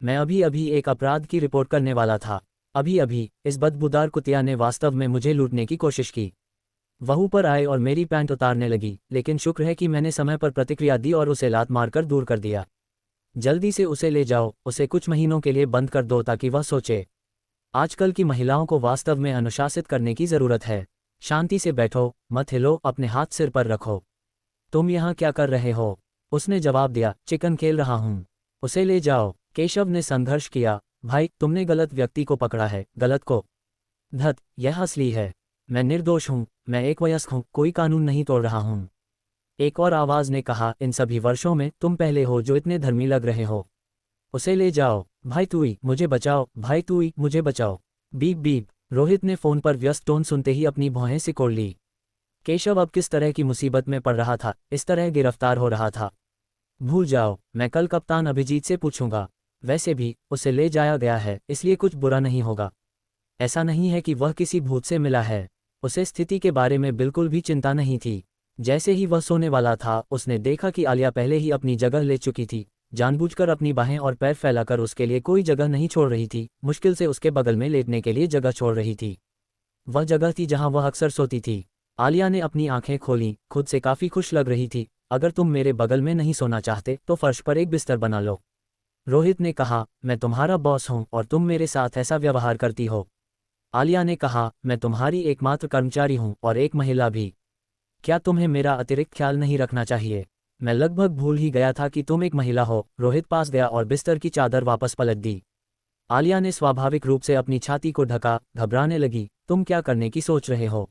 मैं अभी अभी एक अपराध की रिपोर्ट करने वाला था। अभी अभी इस बदबूदार कुतिया ने वास्तव में मुझे लूटने की कोशिश की। वह ऊपर आए और मेरी पैंट उतारने लगी, लेकिन शुक्र है कि मैंने समय पर प्रतिक्रिया दी और उसे लात मारकर दूर कर दिया। जल्दी से उसे ले जाओ, उसे कुछ महीनों के लिए बंद कर दो ताकि वह सोचे। आजकल की महिलाओं को वास्तव में अनुशासित करने की जरूरत है। शांति से बैठो, मत हिलो, अपने हाथ सिर पर रखो। तुम यहाँ क्या कर रहे हो? उसने जवाब दिया, चिकन खेल रहा हूँ। उसे ले जाओ। केशव ने संघर्ष किया, भाई तुमने गलत व्यक्ति को पकड़ा है, गलत को। धत, यह असली है। मैं निर्दोष हूँ, मैं एक वयस्क हूँ, कोई कानून नहीं तोड़ रहा हूँ। एक और आवाज ने कहा, इन सभी वर्षों में तुम पहले हो जो इतने धर्मी लग रहे हो। उसे ले जाओ। भाई तुई, मुझे बचाओ, भाई तुई, मुझे बचाओ। Beep beep. रोहित ने फोन पर व्यस्त टोन सुनते ही अपनी भौहें सिकोड़ ली। केशव अब किस तरह की मुसीबत में पड़ रहा था, इस तरह गिरफ्तार हो रहा था। भूल जाओ, मैं कल कप्तान अभिजीत से पूछूंगा। वैसे भी उसे ले जाया गया है, इसलिए कुछ बुरा नहीं होगा। ऐसा नहीं है कि वह किसी भूत से मिला है। उसे स्थिति के बारे में बिल्कुल भी चिंता नहीं थी। जैसे ही वह सोने वाला था, उसने देखा कि आलिया पहले ही अपनी जगह ले चुकी थी, जानबूझकर अपनी बाहें और पैर फैलाकर उसके लिए कोई जगह नहीं छोड़ रही थी, मुश्किल से उसके बगल में लेटने के लिए जगह छोड़ रही थी। वह जगह थी जहां वह अक्सर सोती थी। आलिया ने अपनी आंखें खोलीं, खुद से काफ़ी खुश लग रही थी। अगर तुम मेरे बगल में नहीं सोना चाहते तो फर्श पर एक बिस्तर बना लो। रोहित ने कहा, मैं तुम्हारा बॉस हूं और तुम मेरे साथ ऐसा व्यवहार करती हो। आलिया ने कहा, मैं तुम्हारी एकमात्र कर्मचारी हूं और एक महिला भी। क्या तुम्हें मेरा अतिरिक्त ख्याल नहीं रखना चाहिए? मैं लगभग भूल ही गया था कि तुम एक महिला हो। रोहित पास गया और बिस्तर की चादर वापस पलट दी। आलिया ने स्वाभाविक रूप से अपनी छाती को ढका, घबराने लगी। तुम क्या करने की सोच रहे हो?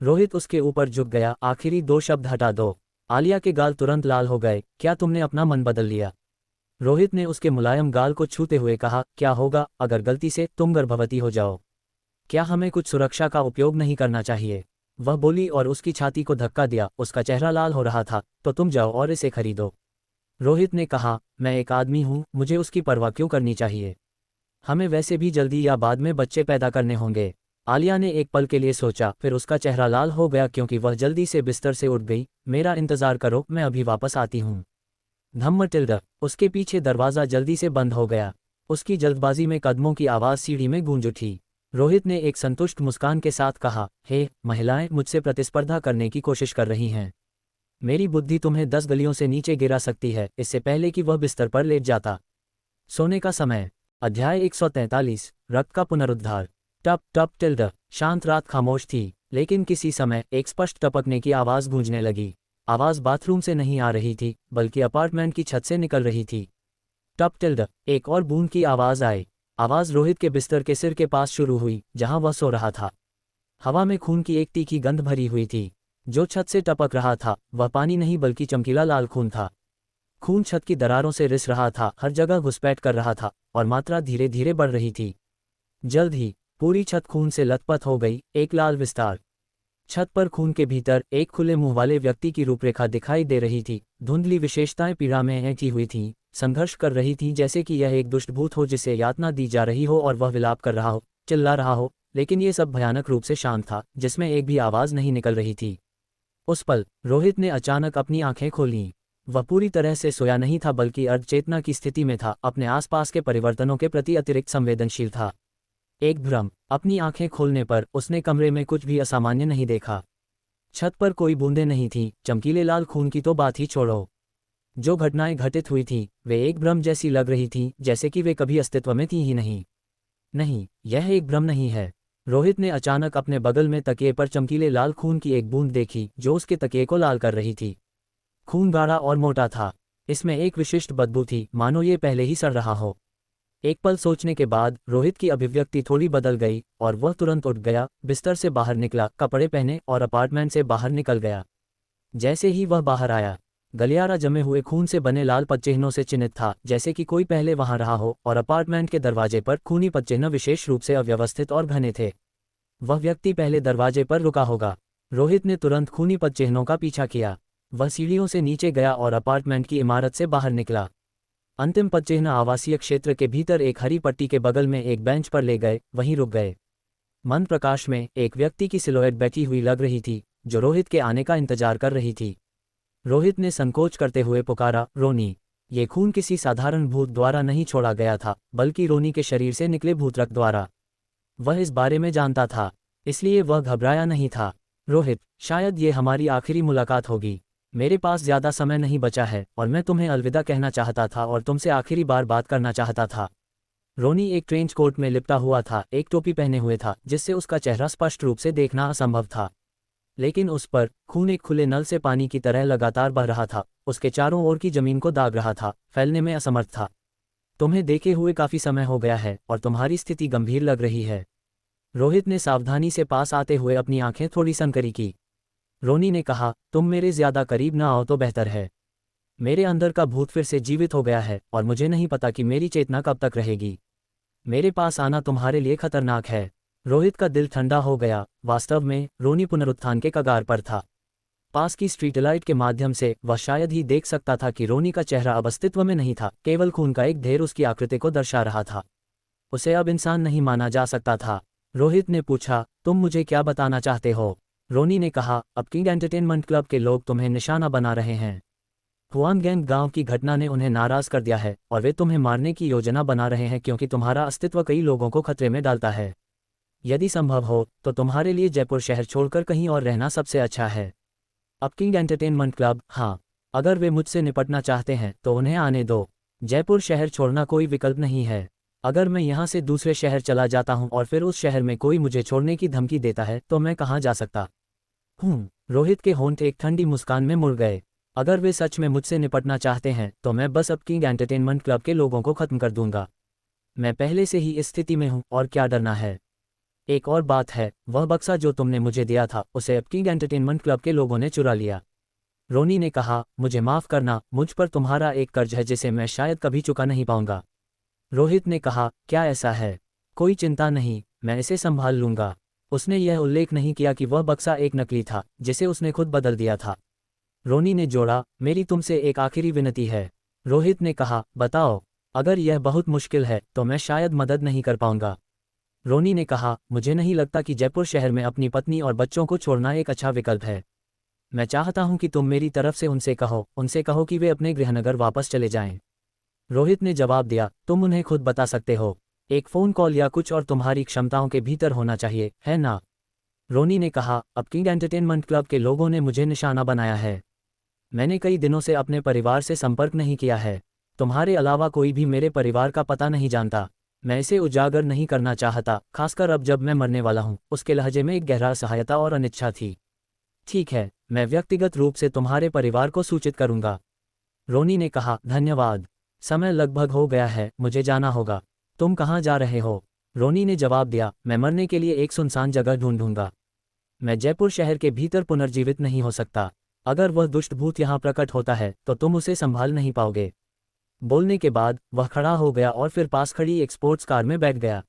रोहित उसके ऊपर झुक गया, आखिरी 2 शब्द हटा दो। आलिया के गाल तुरंत लाल हो गए। क्या तुमने अपना मन बदल लिया? रोहित ने उसके मुलायम गाल को छूते हुए कहा, क्या होगा अगर गलती से तुम गर्भवती हो जाओ? क्या हमें कुछ सुरक्षा का उपयोग नहीं करना चाहिए? वह बोली और उसकी छाती को धक्का दिया। उसका चेहरा लाल हो रहा था। तो तुम जाओ और इसे खरीदो। रोहित ने कहा, मैं एक आदमी हूं, मुझे उसकी परवाह क्यों करनी चाहिए? हमें वैसे भी जल्दी या बाद में बच्चे पैदा करने होंगे। आलिया ने एक पल के लिए सोचा, फिर उसका चेहरा लाल हो गया क्योंकि वह जल्दी से बिस्तर से उठ गई। मेरा इंतजार करो, मैं अभी वापस आती हूँ। धम्म टिल्डा। उसके पीछे दरवाज़ा जल्दी से बंद हो गया। उसकी जल्दबाजी में कदमों की आवाज़ सीढ़ी में गूंज उठी। रोहित ने एक संतुष्ट मुस्कान के साथ कहा, हे महिलाएं मुझसे प्रतिस्पर्धा करने की कोशिश कर रही हैं। मेरी बुद्धि तुम्हें 10 गलियों से नीचे गिरा सकती है, इससे पहले कि वह बिस्तर पर लेट जाता। सोने का समय। अध्याय 143। रक्त का पुनरुद्धार। टप टप टिल्ड। शांत रात खामोश थी, लेकिन किसी समय एक स्पष्ट टपकने की आवाज़ गूंजने लगी। आवाज़ बाथरूम से नहीं आ रही थी, बल्कि अपार्टमेंट की छत से निकल रही थी। टप टिल्ड। एक और बूंद की आवाज़ आई। आवाज़ रोहित के बिस्तर के सिर के पास शुरू हुई, जहां वह सो रहा था। हवा में खून की एक तीखी गंध भरी हुई थी। जो छत से टपक रहा था वह पानी नहीं बल्कि चमकीला लाल खून था। खून छत की दरारों से रिस रहा था, हर जगह घुसपैठ कर रहा था और मात्रा धीरे धीरे बढ़ रही थी। जल्द ही पूरी छत खून से लथपथ हो गई। एक लाल विस्तार। छत पर खून के भीतर एक खुले मुंह वाले व्यक्ति की रूपरेखा दिखाई दे रही थी। धुंधली विशेषताएं पीड़ा में ऐंठी हुई थीं, संघर्ष कर रही थीं, जैसे कि यह एक दुष्ट भूत हो जिसे यातना दी जा रही हो और वह विलाप कर रहा हो, चिल्ला रहा हो। लेकिन ये सब भयानक रूप से शांत था, जिसमें एक भी आवाज़ नहीं निकल रही थी। उस पल रोहित ने अचानक अपनी आंखें खोलीं। वह पूरी तरह से सोया नहीं था, बल्कि अर्धचेतना की स्थिति में था, अपने आसपास के परिवर्तनों के प्रति अतिरिक्त संवेदनशील था। एक भ्रम। अपनी आंखें खोलने पर उसने कमरे में कुछ भी असामान्य नहीं देखा। छत पर कोई बूंदें नहीं थीं, चमकीले लाल खून की तो बात ही छोड़ो। जो घटनाएं घटित हुई थीं वे एक भ्रम जैसी लग रही थीं, जैसे कि वे कभी अस्तित्व में थीं ही नहीं। नहीं, यह एक भ्रम नहीं है। रोहित ने अचानक अपने बगल में तकिए पर चमकीले लाल खून की एक बूंद देखी, जो उसके तकिए को लाल कर रही थी। खून गाढ़ा और मोटा था। इसमें एक विशिष्ट बदबू थी, मानो ये पहले ही सड़ रहा हो। एक पल सोचने के बाद रोहित की अभिव्यक्ति थोड़ी बदल गई और वह तुरंत उठ गया, बिस्तर से बाहर निकला, कपड़े पहने और अपार्टमेंट से बाहर निकल गया। जैसे ही वह बाहर आया, गलियारा जमे हुए खून से बने लाल पदचिह्नों से चिन्हित था, जैसे कि कोई पहले वहां रहा हो, और अपार्टमेंट के दरवाजे पर खूनी पदचिह्न विशेष रूप से अव्यवस्थित और घने थे। वह व्यक्ति पहले दरवाजे पर रुका होगा। रोहित ने तुरंत खूनी पदचिह्नों का पीछा किया। वह सीढ़ियों से नीचे गया और अपार्टमेंट की इमारत से बाहर निकला। अंतिम पदचिह्न आवासीय क्षेत्र के भीतर एक हरी पट्टी के बगल में एक बेंच पर ले गए, वहीं रुक गए। मंद प्रकाश में एक व्यक्ति की सिलोएट बैठी हुई लग रही थी, जो रोहित के आने का इंतजार कर रही थी। रोहित ने संकोच करते हुए पुकारा, रोनी। ये खून किसी साधारण भूत द्वारा नहीं छोड़ा गया था, बल्कि रोनी के शरीर से निकले भूतरक्त द्वारा। वह इस बारे में जानता था, इसलिए वह घबराया नहीं था। रोहित, शायद ये हमारी आखिरी मुलाकात होगी। मेरे पास ज़्यादा समय नहीं बचा है और मैं तुम्हें अलविदा कहना चाहता था और तुमसे आखिरी बार बात करना चाहता था। रोनी एक ट्रेंच कोट में लिपटा हुआ था, एक टोपी पहने हुए था, जिससे उसका चेहरा स्पष्ट रूप से देखना असंभव था। लेकिन उस पर खून एक खुले नल से पानी की तरह लगातार बह रहा था, उसके चारों ओर की जमीन को दाग रहा था, फैलने में असमर्थ था। तुम्हें देखे हुए काफ़ी समय हो गया है और तुम्हारी स्थिति गंभीर लग रही है। रोहित ने सावधानी से पास आते हुए अपनी आंखें थोड़ी संकरी की। रोनी ने कहा, तुम मेरे ज़्यादा करीब ना आओ तो बेहतर है। मेरे अंदर का भूत फिर से जीवित हो गया है और मुझे नहीं पता कि मेरी चेतना कब तक रहेगी। मेरे पास आना तुम्हारे लिए खतरनाक है। रोहित का दिल ठंडा हो गया। वास्तव में रोनी पुनरुत्थान के कगार पर था। पास की स्ट्रीट लाइट के माध्यम से वह शायद ही देख सकता था कि रोनी का चेहरा अब अस्तित्व में नहीं था, केवल खून का एक ढेर उसकी आकृति को दर्शा रहा था। उसे अब इंसान नहीं माना जा सकता था। रोहित ने पूछा, तुम मुझे क्या बताना चाहते हो? रोनी ने कहा, अब किंग एंटरटेनमेंट क्लब के लोग तुम्हें निशाना बना रहे हैं। हुआनगैंग गांव की घटना ने उन्हें नाराज कर दिया है और वे तुम्हें मारने की योजना बना रहे हैं क्योंकि तुम्हारा अस्तित्व कई लोगों को खतरे में डालता है। यदि संभव हो तो तुम्हारे लिए जयपुर शहर छोड़कर कहीं और रहना सबसे अच्छा है। अब किंग एंटरटेनमेंट क्लब, हाँ, अगर वे मुझसे निपटना चाहते हैं तो उन्हें आने दो। जयपुर शहर छोड़ना कोई विकल्प नहीं है। अगर मैं यहाँ से दूसरे शहर चला जाता हूँ और फिर उस शहर में कोई मुझे छोड़ने की धमकी देता है तो मैं कहाँ जा सकता हूँ? रोहित के होंठ एक ठंडी मुस्कान में मुड़ गए। अगर वे सच में मुझसे निपटना चाहते हैं तो मैं बस अब किंग एंटरटेनमेंट क्लब के लोगों को खत्म कर दूंगा। मैं पहले से ही इस स्थिति में हूँ और क्या डरना है। एक और बात है, वह बक्सा जो तुमने मुझे दिया था उसे अब किंग एंटरटेनमेंट क्लब के लोगों ने चुरा लिया। रोनी ने कहा, मुझे माफ़ करना, मुझ पर तुम्हारा एक कर्ज है जिसे मैं शायद कभी चुका नहीं पाऊंगा। रोहित ने कहा, क्या ऐसा है? कोई चिंता नहीं, मैं इसे संभाल लूंगा। उसने यह उल्लेख नहीं किया कि वह बक्सा एक नकली था जिसे उसने खुद बदल दिया था। रोनी ने जोड़ा, मेरी तुमसे एक आखिरी विनती है। रोहित ने कहा, बताओ। अगर यह बहुत मुश्किल है तो मैं शायद मदद नहीं कर पाऊंगा। रोनी ने कहा, मुझे नहीं लगता कि जयपुर शहर में अपनी पत्नी और बच्चों को छोड़ना एक अच्छा विकल्प है। मैं चाहता हूं कि तुम मेरी तरफ से उनसे कहो कि वे अपने गृहनगर वापस चले जाएं। रोहित ने जवाब दिया, तुम उन्हें खुद बता सकते हो। एक फ़ोन कॉल या कुछ और तुम्हारी क्षमताओं के भीतर होना चाहिए, है ना? रोनी ने कहा, अब किंग एंटरटेनमेंट क्लब के लोगों ने मुझे निशाना बनाया है। मैंने कई दिनों से अपने परिवार से संपर्क नहीं किया है। तुम्हारे अलावा कोई भी मेरे परिवार का पता नहीं जानता। मैं इसे उजागर नहीं करना चाहता, खासकर अब जब मैं मरने वाला हूँ। उसके लहजे में एक गहरा सहायता और अनिच्छा थी। ठीक है, मैं व्यक्तिगत रूप से तुम्हारे परिवार को सूचित करूंगा। रोनी ने कहा, धन्यवाद। समय लगभग हो गया है, मुझे जाना होगा। तुम कहाँ जा रहे हो? रोनी ने जवाब दिया, मैं मरने के लिए एक सुनसान जगह ढूंढूंगा। मैं जयपुर शहर के भीतर पुनर्जीवित नहीं हो सकता। अगर वह दुष्ट भूत यहाँ प्रकट होता है तो तुम उसे संभाल नहीं पाओगे। बोलने के बाद वह खड़ा हो गया और फिर पास खड़ी एक स्पोर्ट्स कार में बैठ गया।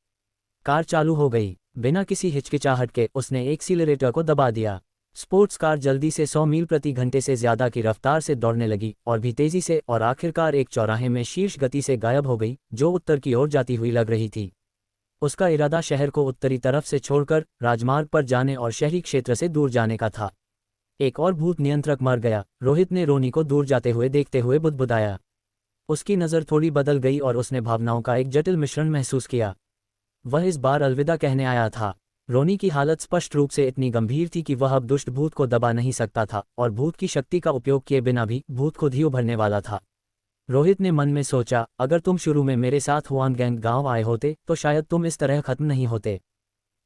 कार चालू हो गई। बिना किसी हिचकिचाहट के उसने एक्सीलरेटर को दबा दिया। स्पोर्ट्स कार जल्दी से 100 मील प्रति घंटे से ज्यादा की रफ्तार से दौड़ने लगी और भी तेजी से, और आखिरकार एक चौराहे में शीर्ष गति से गायब हो गई जो उत्तर की ओर जाती हुई लग रही थी। उसका इरादा शहर को उत्तरी तरफ से छोड़कर राजमार्ग पर जाने और शहरी क्षेत्र से दूर जाने का था। एक और भूत नियंत्रक मर गया। रोहित ने रोनी को दूर जाते हुए देखते हुए बुदबुदाया। उसकी नज़र थोड़ी बदल गई और उसने भावनाओं का एक जटिल मिश्रण महसूस किया। वह इस बार अलविदा कहने आया था। रोनी की हालत स्पष्ट रूप से इतनी गंभीर थी कि वह अब दुष्ट भूत को दबा नहीं सकता था और भूत की शक्ति का उपयोग किए बिना भी भूत खुद ही उभरने वाला था। रोहित ने मन में सोचा, अगर तुम शुरू में मेरे साथ हुआनगैंग गांव आए होते तो शायद तुम इस तरह खत्म नहीं होते।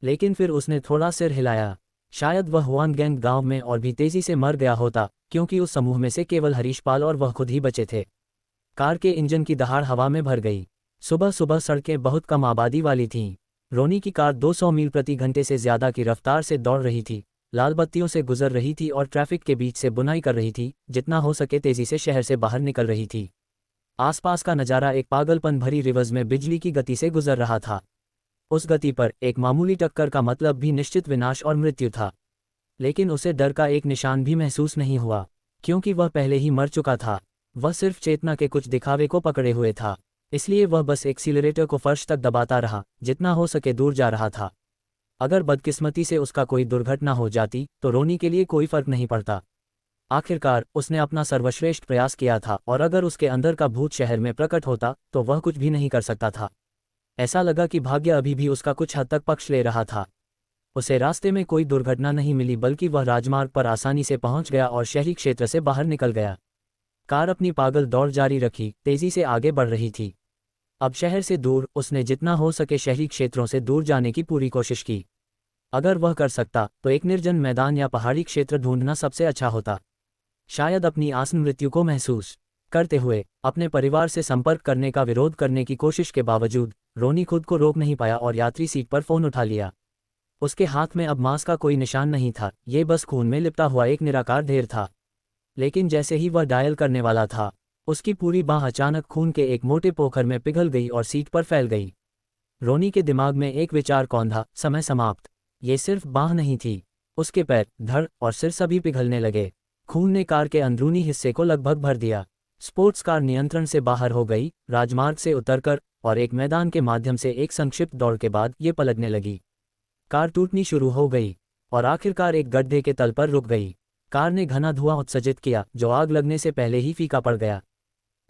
लेकिन फिर उसने थोड़ा सिर हिलाया। शायद वह हुआनगैंग गांव में और भी तेजी से मर गया होता, क्योंकि उस समूह में से केवल हरीशपाल और वह खुद ही बचे थे। कार के इंजन की दहाड़ हवा में भर गई। सुबह सुबह सड़कें बहुत कम आबादी वाली थीं। रोनी की कार 200 मील प्रति घंटे से ज्यादा की रफ्तार से दौड़ रही थी, लाल बत्तियों से गुजर रही थी और ट्रैफिक के बीच से बुनाई कर रही थी, जितना हो सके तेजी से शहर से बाहर निकल रही थी। आसपास का नज़ारा एक पागलपन भरी रिवर्स में बिजली की गति से गुजर रहा था। उस गति पर एक मामूली टक्कर का मतलब भी निश्चित विनाश और मृत्यु था। लेकिन उसे डर का एक निशान भी महसूस नहीं हुआ, क्योंकि वह पहले ही मर चुका था। वह सिर्फ चेतना के कुछ दिखावे को पकड़े हुए था, इसलिए वह बस एक्सीलरेटर को फर्श तक दबाता रहा, जितना हो सके दूर जा रहा था। अगर बदकिस्मती से उसका कोई दुर्घटना हो जाती तो रोनी के लिए कोई फर्क नहीं पड़ता। आखिरकार उसने अपना सर्वश्रेष्ठ प्रयास किया था, और अगर उसके अंदर का भूत शहर में प्रकट होता तो वह कुछ भी नहीं कर सकता था। ऐसा लगा कि भाग्य अभी भी उसका कुछ हद तक पक्ष ले रहा था। उसे रास्ते में कोई दुर्घटना नहीं मिली, बल्कि वह राजमार्ग पर आसानी से पहुंच गया और शहरी क्षेत्र से बाहर निकल गया। कार अपनी पागल दौड़ जारी रखी, तेजी से आगे बढ़ रही थी। अब शहर से दूर उसने जितना हो सके शहरी क्षेत्रों से दूर जाने की पूरी कोशिश की। अगर वह कर सकता तो एक निर्जन मैदान या पहाड़ी क्षेत्र ढूंढना सबसे अच्छा होता। शायद अपनी आसन मृत्यु को महसूस करते हुए अपने परिवार से संपर्क करने का विरोध करने की कोशिश के बावजूद रोनी खुद को रोक नहीं पाया और यात्री सीट पर फोन उठा लिया। उसके हाथ में अब मांस का कोई निशान नहीं था, ये बस खून में लिपटा हुआ एक निराकार ढेर था। लेकिन जैसे ही वह डायल करने वाला था, उसकी पूरी बांह अचानक खून के एक मोटे पोखर में पिघल गई और सीट पर फैल गई। रोनी के दिमाग में एक विचार कौंधा, समय समाप्त। ये सिर्फ बांह नहीं थी, उसके पैर, धड़ और सिर सभी पिघलने लगे। खून ने कार के अंदरूनी हिस्से को लगभग भर दिया। स्पोर्ट्स कार नियंत्रण से बाहर हो गई, राजमार्ग से उतरकर और एक मैदान के माध्यम से एक संक्षिप्त दौड़ के बाद ये पलटने लगी। कार टूटनी शुरू हो गई और आखिरकार एक गड्ढे के तल पर रुक गई। कार ने घना धुआं उत्सर्जित किया जो आग लगने से पहले ही फीका पड़ गया।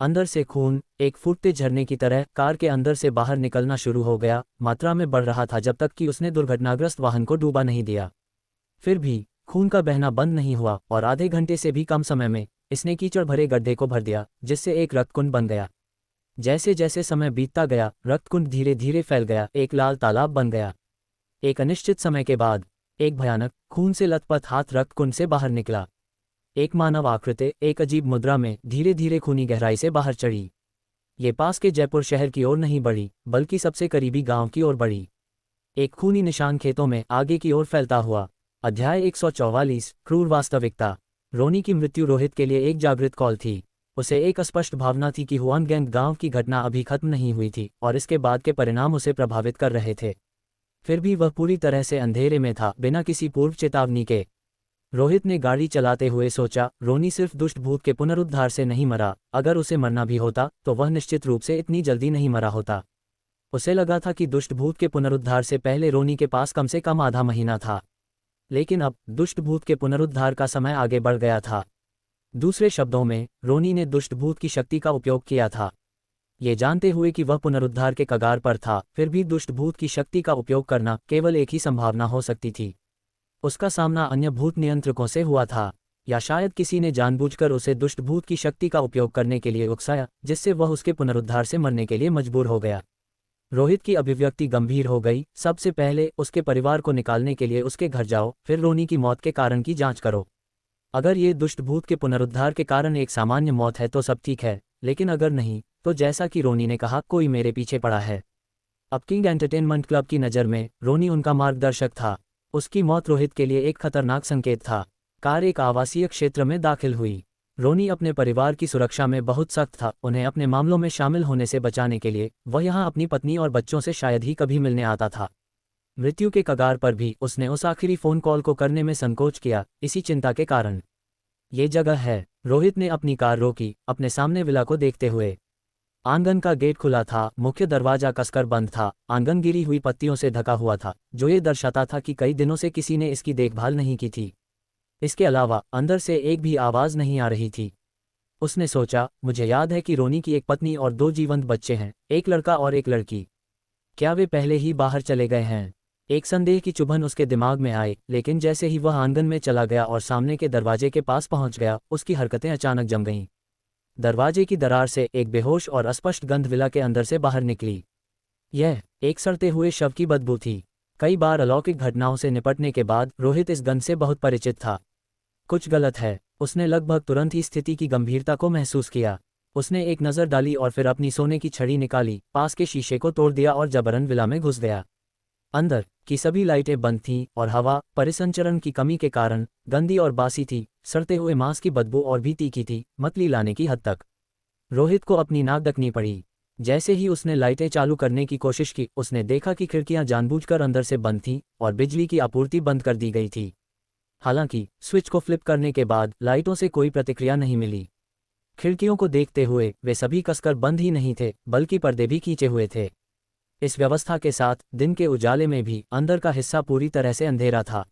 अंदर से खून एक फूटते झरने की तरह कार के अंदर से बाहर निकलना शुरू हो गया, मात्रा में बढ़ रहा था जब तक कि उसने दुर्घटनाग्रस्त वाहन को डूबा नहीं दिया। फिर भी खून का बहना बंद नहीं हुआ और आधे घंटे से भी कम समय में इसने कीचड़ भरे गड्ढे को भर दिया, जिससे एक रक्तकुंड बन गया। जैसे जैसे समय बीतता गया, रक्तकुंड धीरे धीरे फैल गया, एक लाल तालाब बन गया। एक अनिश्चित समय के बाद एक भयानक खून से लथपथ हाथ रक्तकुंड से बाहर निकला। एक मानव आकृति एक अजीब मुद्रा में धीरे धीरे खूनी गहराई से बाहर चढ़ी। ये पास के जयपुर शहर की ओर नहीं बढ़ी, बल्कि सबसे करीबी गांव की ओर बढ़ी। एक खूनी निशान खेतों में आगे की ओर फैलता हुआ। अध्याय 144 क्रूर वास्तविकता। रोनी की मृत्यु रोहित के लिए एक जागृत कॉल थी। उसे एक स्पष्ट भावना थी कि हुआनगैंग गांव की घटना अभी खत्म नहीं हुई थी और इसके बाद के परिणाम उसे प्रभावित कर रहे थे। फिर भी वह पूरी तरह से अंधेरे में था, बिना किसी पूर्व चेतावनी के। रोहित ने गाड़ी चलाते हुए सोचा, रोनी सिर्फ दुष्ट भूत के पुनरुद्धार से नहीं मरा, अगर उसे मरना भी होता तो वह निश्चित रूप से इतनी जल्दी नहीं मरा होता। उसे लगा था कि दुष्ट भूत के पुनरुद्धार से पहले रोनी के पास कम से कम आधा महीना था, लेकिन अब दुष्ट भूत के पुनरुद्धार का समय आगे बढ़ गया था। दूसरे शब्दों में, रोनी ने दुष्ट भूत की शक्ति का उपयोग किया था, ये जानते हुए कि वह पुनरुद्धार के कगार पर था। फिर भी दुष्ट भूत की शक्ति का उपयोग करना केवल एक ही संभावना हो सकती थी। उसका सामना अन्य भूत नियंत्रकों से हुआ था, या शायद किसी ने जानबूझकर उसे दुष्ट भूत की शक्ति का उपयोग करने के लिए उकसाया, जिससे वह उसके पुनरुद्धार से मरने के लिए मजबूर हो गया। रोहित की अभिव्यक्ति गंभीर हो गई। सबसे पहले उसके परिवार को निकालने के लिए उसके घर जाओ, फिर रोनी की मौत के कारण की जांच करो। अगर ये दुष्ट भूत के पुनरुद्धार के कारण एक सामान्य मौत है तो सब ठीक है, लेकिन अगर नहीं तो जैसा कि रोनी ने कहा, कोई मेरे पीछे पड़ा है। अब किंग एंटरटेनमेंट क्लब की नज़र में रोनी उनका मार्गदर्शक था। उसकी मौत रोहित के लिए एक खतरनाक संकेत था। कार एक आवासीय क्षेत्र में दाखिल हुई। रोनी अपने परिवार की सुरक्षा में बहुत सख्त था। उन्हें अपने मामलों में शामिल होने से बचाने के लिए वह यहाँ अपनी पत्नी और बच्चों से शायद ही कभी मिलने आता था। मृत्यु के कगार पर भी उसने उस आखिरी फ़ोन कॉल को करने में संकोच किया, इसी चिंता के कारण। ये जगह है। रोहित ने अपनी कार रोकी, अपने सामने विला को देखते हुए। आंगन का गेट खुला था, मुख्य दरवाजा कसकर बंद था। आंगन गिरी हुई पत्तियों से ढका हुआ था, जो ये दर्शाता था कि कई दिनों से किसी ने इसकी देखभाल नहीं की थी। इसके अलावा अंदर से एक भी आवाज़ नहीं आ रही थी। उसने सोचा, मुझे याद है कि रोनी की एक पत्नी और 2 जीवंत बच्चे हैं, एक लड़का और एक लड़की। क्या वे पहले ही बाहर चले गए हैं? एक संदेह की चुभन उसके दिमाग में आई, लेकिन जैसे ही वह आंगन में चला गया और सामने के दरवाजे के पास पहुंच गया, उसकी हरकतें अचानक जम गईं। दरवाजे की दरार से एक बेहोश और अस्पष्ट गंध विला के अंदर से बाहर निकली। यह एक सड़ते हुए शव की बदबू थी। कई बार अलौकिक घटनाओं से निपटने के बाद रोहित इस गंध से बहुत परिचित था। कुछ गलत है। उसने लगभग तुरंत ही स्थिति की गंभीरता को महसूस किया। उसने एक नज़र डाली और फिर अपनी सोने की छड़ी निकाली, पास के शीशे को तोड़ दिया और जबरन विला में घुस गया। अंदर की सभी लाइटें बंद थीं और हवा परिसंचरण की कमी के कारण गंदी और बासी थी। सड़ते हुए मांस की बदबू और भी तीखी थी, मतली लाने की हद तक। रोहित को अपनी नाक ढकनी पड़ी। जैसे ही उसने लाइटें चालू करने की कोशिश की, उसने देखा कि खिड़कियां जानबूझकर अंदर से बंद थीं और बिजली की आपूर्ति बंद कर दी गई थी। हालांकि स्विच को फ्लिप करने के बाद लाइटों से कोई प्रतिक्रिया नहीं मिली। खिड़कियों को देखते हुए वे सभी कसकर बंद ही नहीं थे, बल्कि पर्दे भी खींचे हुए थे। इस व्यवस्था के साथ दिन के उजाले में भी अंदर का हिस्सा पूरी तरह से अंधेरा था।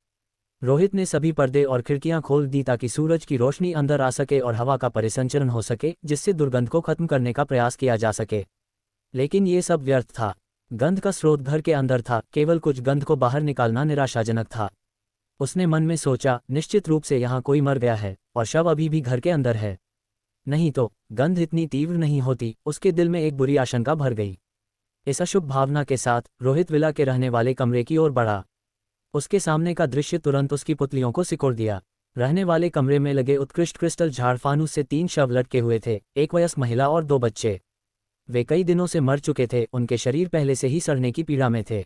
रोहित ने सभी पर्दे और खिड़कियां खोल दी ताकि सूरज की रोशनी अंदर आ सके और हवा का परिसंचरण हो सके, जिससे दुर्गंध को खत्म करने का प्रयास किया जा सके। लेकिन ये सब व्यर्थ था। गंध का स्रोत घर के अंदर था, केवल कुछ गंध को बाहर निकालना निराशाजनक था। उसने मन में सोचा, निश्चित रूप से यहाँ कोई मर गया है और शव अभी भी घर के अंदर है, नहीं तो गंध इतनी तीव्र नहीं होती। उसके दिल में एक बुरी आशंका भर गई। इस अशुभ भावना के साथ रोहित विला के रहने वाले कमरे की ओर बढ़ा। उसके सामने का दृश्य तुरंत उसकी पुतलियों को सिकोड़ दिया। रहने वाले कमरे में लगे उत्कृष्ट क्रिस्टल झाड़फानूस से 3 शव लटके हुए थे, एक वयस्क महिला और 2 बच्चे। वे कई दिनों से मर चुके थे, उनके शरीर पहले से ही सड़ने की पीड़ा में थे।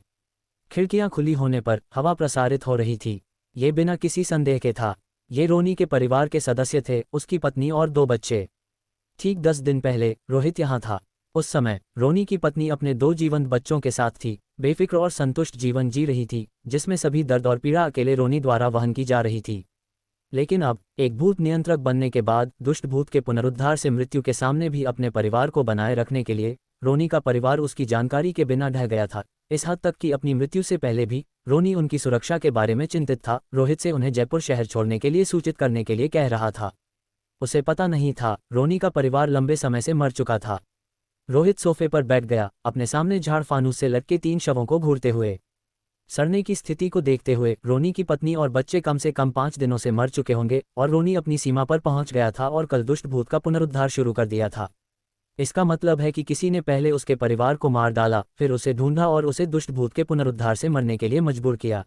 खिड़कियां खुली होने पर हवा प्रसारित हो रही थी। ये बिना किसी संदेह के था। ये रोनी के परिवार के सदस्य थे, उसकी पत्नी और 2 बच्चे। ठीक 10 दिन पहले रोहित यहाँ था। उस समय रोनी की पत्नी अपने 2 जीवंत बच्चों के साथ थी, बेफिक्र और संतुष्ट जीवन जी रही थी, जिसमें सभी दर्द और पीड़ा अकेले रोनी द्वारा वहन की जा रही थी। लेकिन अब एक भूत नियंत्रक बनने के बाद, दुष्ट भूत के पुनरुद्धार से मृत्यु के सामने भी अपने परिवार को बनाए रखने के लिए रोनी का परिवार उसकी जानकारी के बिना ढह गया था। इस हद तक कि अपनी मृत्यु से पहले भी रोनी उनकी सुरक्षा के बारे में चिंतित था। रोहित से उन्हें जयपुर शहर छोड़ने के लिए सूचित करने के लिए कह रहा था। उसे पता नहीं था रोनी का परिवार लंबे समय से मर चुका था। रोहित सोफे पर बैठ गया, अपने सामने झाड़ फानूस से लटके 3 शवों को घूरते हुए। सड़ने की स्थिति को देखते हुए रोनी की पत्नी और बच्चे कम से कम 5 दिनों से मर चुके होंगे और रोनी अपनी सीमा पर पहुंच गया था और कल दुष्ट भूत का पुनरुद्धार शुरू कर दिया था। इसका मतलब है कि किसी ने पहले उसके परिवार को मार डाला, फिर उसे ढूंढा और उसे दुष्ट भूत के पुनरुद्धार से मरने के लिए मजबूर किया।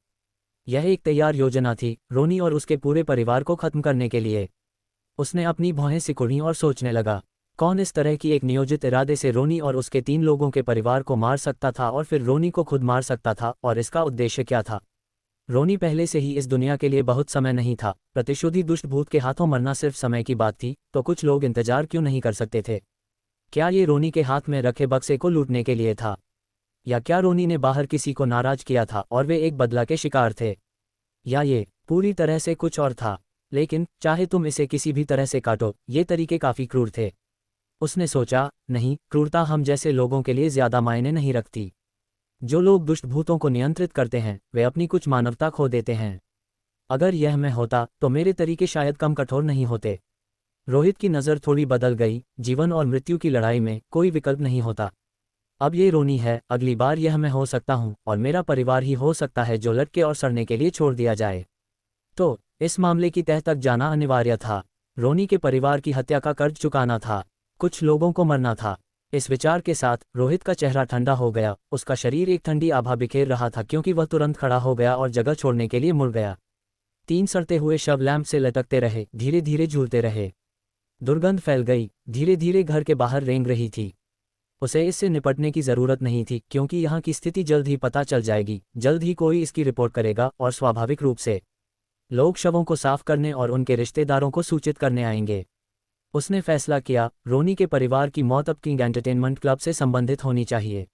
यह एक तैयार योजना थी, रोनी और उसके पूरे परिवार को खत्म करने के लिए। उसने अपनी भौहें सिकुड़ी और सोचने लगा, कौन इस तरह की एक नियोजित इरादे से रोनी और उसके 3 लोगों के परिवार को मार सकता था और फिर रोनी को खुद मार सकता था, और इसका उद्देश्य क्या था? रोनी पहले से ही इस दुनिया के लिए बहुत समय नहीं था। प्रतिशोधी दुष्ट भूत के हाथों मरना सिर्फ समय की बात थी, तो कुछ लोग इंतजार क्यों नहीं कर सकते थे? क्या ये रोनी के हाथ में रखे बक्से को लूटने के लिए था? या क्या रोनी ने बाहर किसी को नाराज किया था और वे एक बदला के शिकार थे? या ये पूरी तरह से कुछ और था? लेकिन चाहे तुम इसे किसी भी तरह से काटो, ये तरीके काफी क्रूर थे। उसने सोचा, नहीं, क्रूरता हम जैसे लोगों के लिए ज्यादा मायने नहीं रखती। जो लोग दुष्ट भूतों को नियंत्रित करते हैं वे अपनी कुछ मानवता खो देते हैं। अगर यह मैं होता तो मेरे तरीके शायद कम कठोर नहीं होते। रोहित की नज़र थोड़ी बदल गई। जीवन और मृत्यु की लड़ाई में कोई विकल्प नहीं होता। अब ये रोनी है, अगली बार यह मैं हो सकता हूँ और मेरा परिवार ही हो सकता है जो लटके और सड़ने के लिए छोड़ दिया जाए। तो इस मामले की तह तक जाना अनिवार्य था। रोनी के परिवार की हत्या का कर्ज चुकाना था, कुछ लोगों को मरना था। इस विचार के साथ रोहित का चेहरा ठंडा हो गया। उसका शरीर एक ठंडी आभा बिखेर रहा था क्योंकि वह तुरंत खड़ा हो गया और जगह छोड़ने के लिए मुड़ गया। 3 सड़ते हुए शव लैंप से लटकते रहे, धीरे धीरे झूलते रहे। दुर्गंध फैल गई, धीरे धीरे घर के बाहर रेंग रही थी। उसे इससे निपटने की जरूरत नहीं थी क्योंकि यहाँ की स्थिति जल्द ही पता चल जाएगी। जल्द ही कोई इसकी रिपोर्ट करेगा और स्वाभाविक रूप से लोग शवों को साफ करने और उनके रिश्तेदारों को सूचित करने आएंगे। उसने फैसला किया, रोनी के परिवार की मौत अब किंग एंटरटेनमेंट क्लब से संबंधित होनी चाहिए।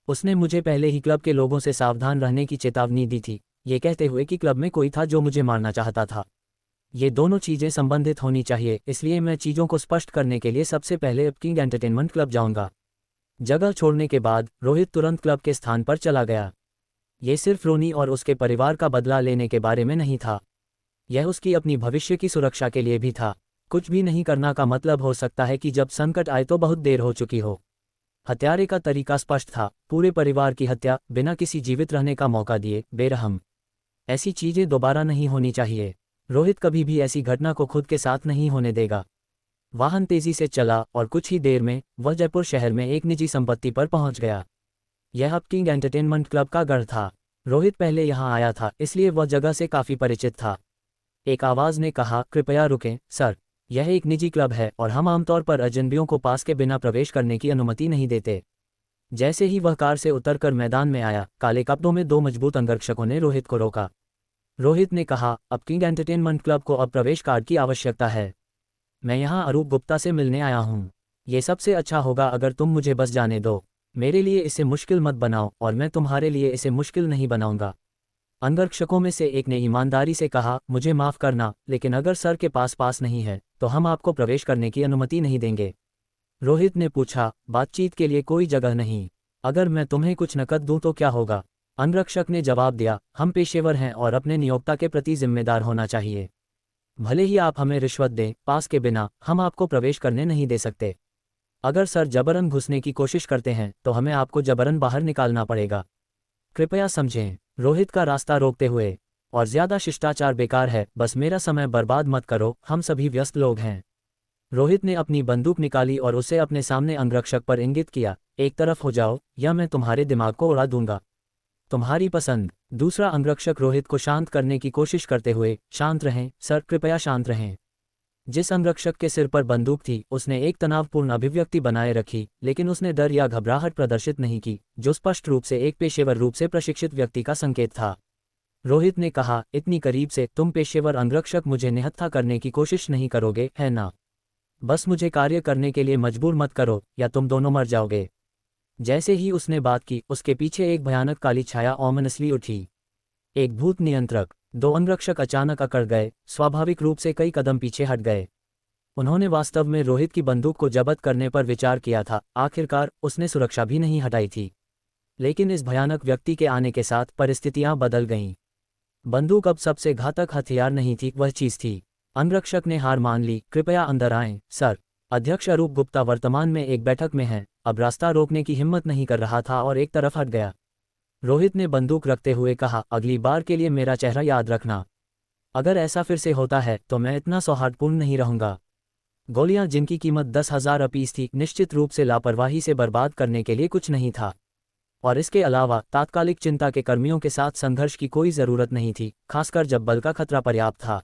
उसने मुझे पहले ही क्लब के लोगों से सावधान रहने की चेतावनी दी थी, ये कहते हुए कि क्लब में कोई था जो मुझे मारना चाहता था। ये दोनों चीज़ें संबंधित होनी चाहिए, इसलिए मैं चीज़ों को स्पष्ट करने के लिए सबसे पहले अब किंग एंटरटेनमेंट क्लब जाऊंगा। जगह छोड़ने के बाद रोहित तुरंत क्लब के स्थान पर चला गया। ये सिर्फ रोनी और उसके परिवार का बदला लेने के बारे में नहीं था, यह उसकी अपनी भविष्य की सुरक्षा के लिए भी था। कुछ भी नहीं करना का मतलब हो सकता है कि जब संकट आए तो बहुत देर हो चुकी हो। हत्यारे का तरीका स्पष्ट था, पूरे परिवार की हत्या बिना किसी जीवित रहने का मौका दिए, बेरहम। ऐसी चीज़ें दोबारा नहीं होनी चाहिए। रोहित कभी भी ऐसी घटना को खुद के साथ नहीं होने देगा। वाहन तेजी से चला और कुछ ही देर में वह जयपुर शहर में एक निजी संपत्ति पर पहुंच गया। यह अब किंग एंटरटेनमेंट क्लब का गढ़ था। रोहित पहले यहां आया था, इसलिए वह जगह से काफी परिचित था। एक आवाज ने कहा, कृपया रुकें सर, यह एक निजी क्लब है और हम आमतौर पर अजनबियों को पास के बिना प्रवेश करने की अनुमति नहीं देते। जैसे ही वह कार से उतरकर मैदान में आया, काले कपड़ों में 2 मजबूत अंगरक्षकों ने रोहित को रोका। रोहित ने कहा, अब किंग एंटरटेनमेंट क्लब को अब प्रवेश कार्ड की आवश्यकता है। मैं यहाँ अरूप गुप्ता से मिलने आया हूँ। ये सबसे अच्छा होगा अगर तुम मुझे बस जाने दो। मेरे लिए इसे मुश्किल मत बनाओ और मैं तुम्हारे लिए इसे मुश्किल नहीं बनाऊंगा। अंगरक्षकों में से एक ने ईमानदारी से कहा, मुझे माफ़ करना, लेकिन अगर सर के पास नहीं है तो हम आपको प्रवेश करने की अनुमति नहीं देंगे। रोहित ने पूछा, बातचीत के लिए कोई जगह नहीं? अगर मैं तुम्हें कुछ नकद दूं तो क्या होगा? अंगरक्षक ने जवाब दिया, हम पेशेवर हैं और अपने नियोक्ता के प्रति जिम्मेदार होना चाहिए। भले ही आप हमें रिश्वत दें, पास के बिना हम आपको प्रवेश करने नहीं दे सकते। अगर सर जबरन घुसने की कोशिश करते हैं तो हमें आपको जबरन बाहर निकालना पड़ेगा। कृपया समझें। रोहित का रास्ता रोकते हुए, और ज्यादा शिष्टाचार बेकार है, बस मेरा समय बर्बाद मत करो, हम सभी व्यस्त लोग हैं। रोहित ने अपनी बंदूक निकाली और उसे अपने सामने अंगरक्षक पर इंगित किया, एक तरफ हो जाओ या मैं तुम्हारे दिमाग को उड़ा दूंगा। तुम्हारी पसंद। दूसरा अंगरक्षक रोहित को शांत करने की कोशिश करते हुए, शांत रहें सर, कृपया शांत रहें। जिस अंगरक्षक के सिर पर बंदूक थी उसने एक तनावपूर्ण अभिव्यक्ति बनाए रखी, लेकिन उसने डर या घबराहट प्रदर्शित नहीं की, जो स्पष्ट रूप से एक पेशेवर रूप से प्रशिक्षित व्यक्ति का संकेत था। रोहित ने कहा, इतनी करीब से तुम पेशेवर अंगरक्षक मुझे निहत्था करने की कोशिश नहीं करोगे, है ना? बस मुझे कार्य करने के लिए मजबूर मत करो या तुम दोनों मर जाओगे। जैसे ही उसने बात की, उसके पीछे एक भयानक काली छाया ओमिनसली उठी। एक भूत नियंत्रक। 2 अंगरक्षक अचानक अकड़ गए, स्वाभाविक रूप से कई कदम पीछे हट गए। उन्होंने वास्तव में रोहित की बंदूक को जब्त करने पर विचार किया था। आखिरकार उसने सुरक्षा भी नहीं हटाई थी। लेकिन इस भयानक व्यक्ति के आने के साथ परिस्थितियां बदल गईं। बंदूक अब सबसे घातक हथियार नहीं थी, वह चीज थी। अंगरक्षक ने हार मान ली। कृपया अंदर आएं, सर। अध्यक्ष अरूप गुप्ता वर्तमान में एक बैठक में हैं, अब रास्ता रोकने की हिम्मत नहीं कर रहा था और एक तरफ हट गया। रोहित ने बंदूक रखते हुए कहा, अगली बार के लिए मेरा चेहरा याद रखना। अगर ऐसा फिर से होता है तो मैं इतना सौहार्दपूर्ण नहीं रहूंगा। गोलियां जिनकी कीमत 10,000 अपीस थी, निश्चित रूप से लापरवाही से बर्बाद करने के लिए कुछ नहीं था। और इसके अलावा तात्कालिक चिंता के कर्मियों के साथ संघर्ष की कोई जरूरत नहीं थी, खासकर जब बल का खतरा पर्याप्त था।